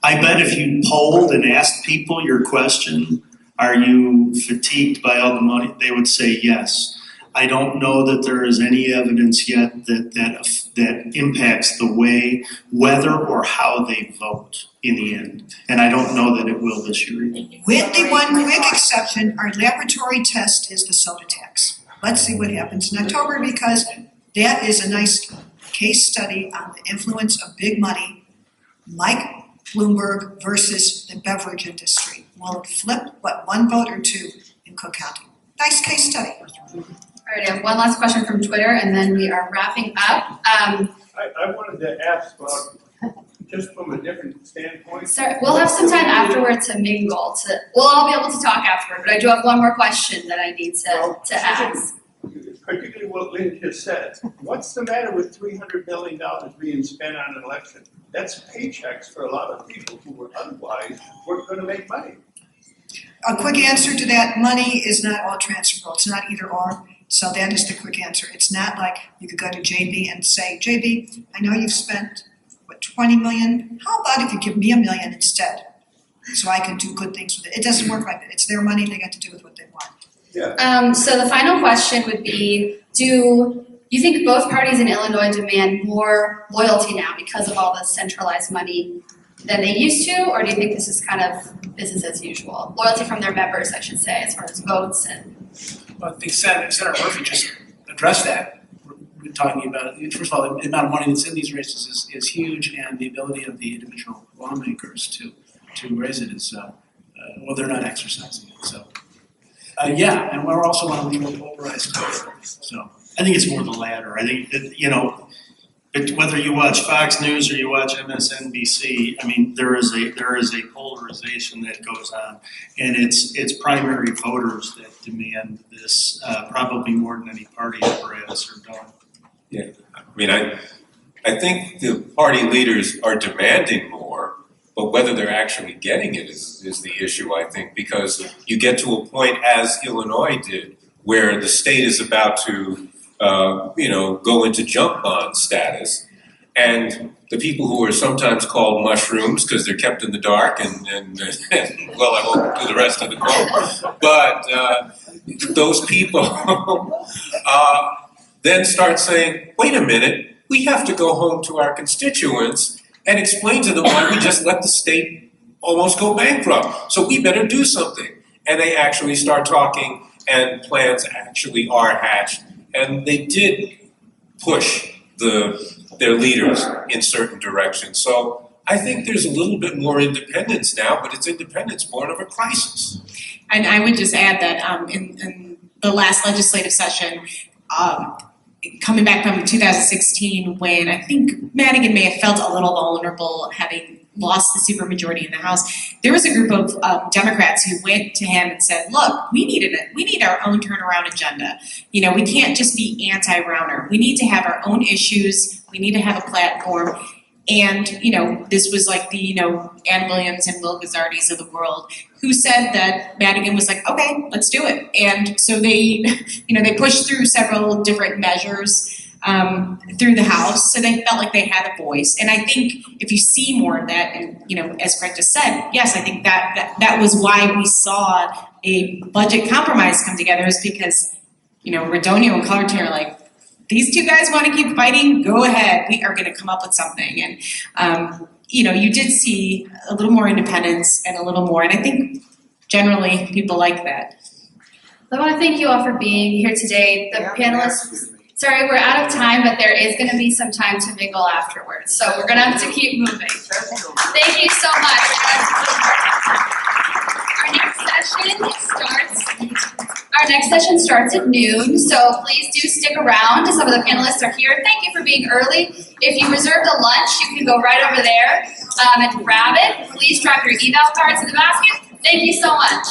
I bet if you polled and asked people your question, are you fatigued by all the money, they would say yes. I don't know that there is any evidence yet that impacts the way, whether or how they vote in the end. And I don't know that it will this year either. With the one quick exception, our laboratory test is the soda tax. Let's see what happens in October, because that is a nice case study on the influence of big money, like Bloomberg versus the beverage industry. Will it flip, 1 vote or 2 in Cook County? Nice case study. All right, I have one last question from Twitter, and then we are wrapping up. I wanted to ask about, just from a different standpoint. Sir, we'll have some time afterward to mingle. We'll all be able to talk afterward, but I do have one more question that I need to ask. Particularly what Lynn just said. What's the matter with $300 million being spent on an election? That's paychecks for a lot of people who were otherwise weren't going to make money. A quick answer to that: money is not all transferable. It's not either or. So that is the quick answer. It's not like you could go to JB and say, JB, I know you've spent, $20 million? How about if you give me $1 million instead, so I can do good things with it? It doesn't work like that. It's their money. They get to do with what they want. Yeah. So the final question would be, do you think both parties in Illinois demand more loyalty now because of all the centralized money than they used to, or do you think this is kind of business as usual? Loyalty from their members, I should say, as far as votes and... Well, I think Senator Murphy just addressed that. We're talking about, first of all, the amount of money that's in these races is huge, and the ability of the individual lawmakers to raise it is, well, they're not exercising it. So, yeah, and we're also on a more polarized country. So I think it's more the latter. I think that, whether you watch Fox News or you watch MSNBC, I mean, there is a polarization that goes on, and it's primary voters that demand this probably more than any party ever has or done. Yeah, I mean, I think the party leaders are demanding more, but whether they're actually getting it is the issue, I think, because you get to a point, as Illinois did, where the state is about to go into junk bond status, and the people who are sometimes called mushrooms because they're kept in the dark and well, I won't do the rest of the quote, but those people then start saying, wait a minute, we have to go home to our constituents and explain to them why we just let the state almost go bankrupt. So we better do something. And they actually start talking, and plans actually are hatched. And they did push their leaders in certain directions. So I think there's a little bit more independence now, but it's independence born of a crisis. And I would just add that in the last legislative session, coming back from 2016, when I think Madigan may have felt a little vulnerable having lost the supermajority in the House, there was a group of Democrats who went to him and said, look, we need our own turnaround agenda. You know, we can't just be anti-Browner. We need to have our own issues. We need to have a platform. And, you know, this was like the, you know, Ann Williams and Will Guzzardis of the world who said that Madigan was like, okay, let's do it. And so they, you know, they pushed through several different measures through the House, so they felt like they had a voice. And I think if you see more of that, and you know, as Greg just said, yes, I think that was why we saw a budget compromise come together, is because, you know, Radonio and Cullerton are like, these two guys want to keep fighting, go ahead, we are going to come up with something. And you know, you did see a little more independence and a little more, and I think generally people like that. I want to thank you all for being here today. The panelists. Sorry, we're out of time, but there is going to be some time to mingle afterwards. So we're going to have to keep moving. Thank you so much. Our next session starts at noon, so please do stick around. Some of the panelists are here. Thank you for being early. If you reserved a lunch, you can go right over there and grab it. Please drop your eval cards in the basket. Thank you so much.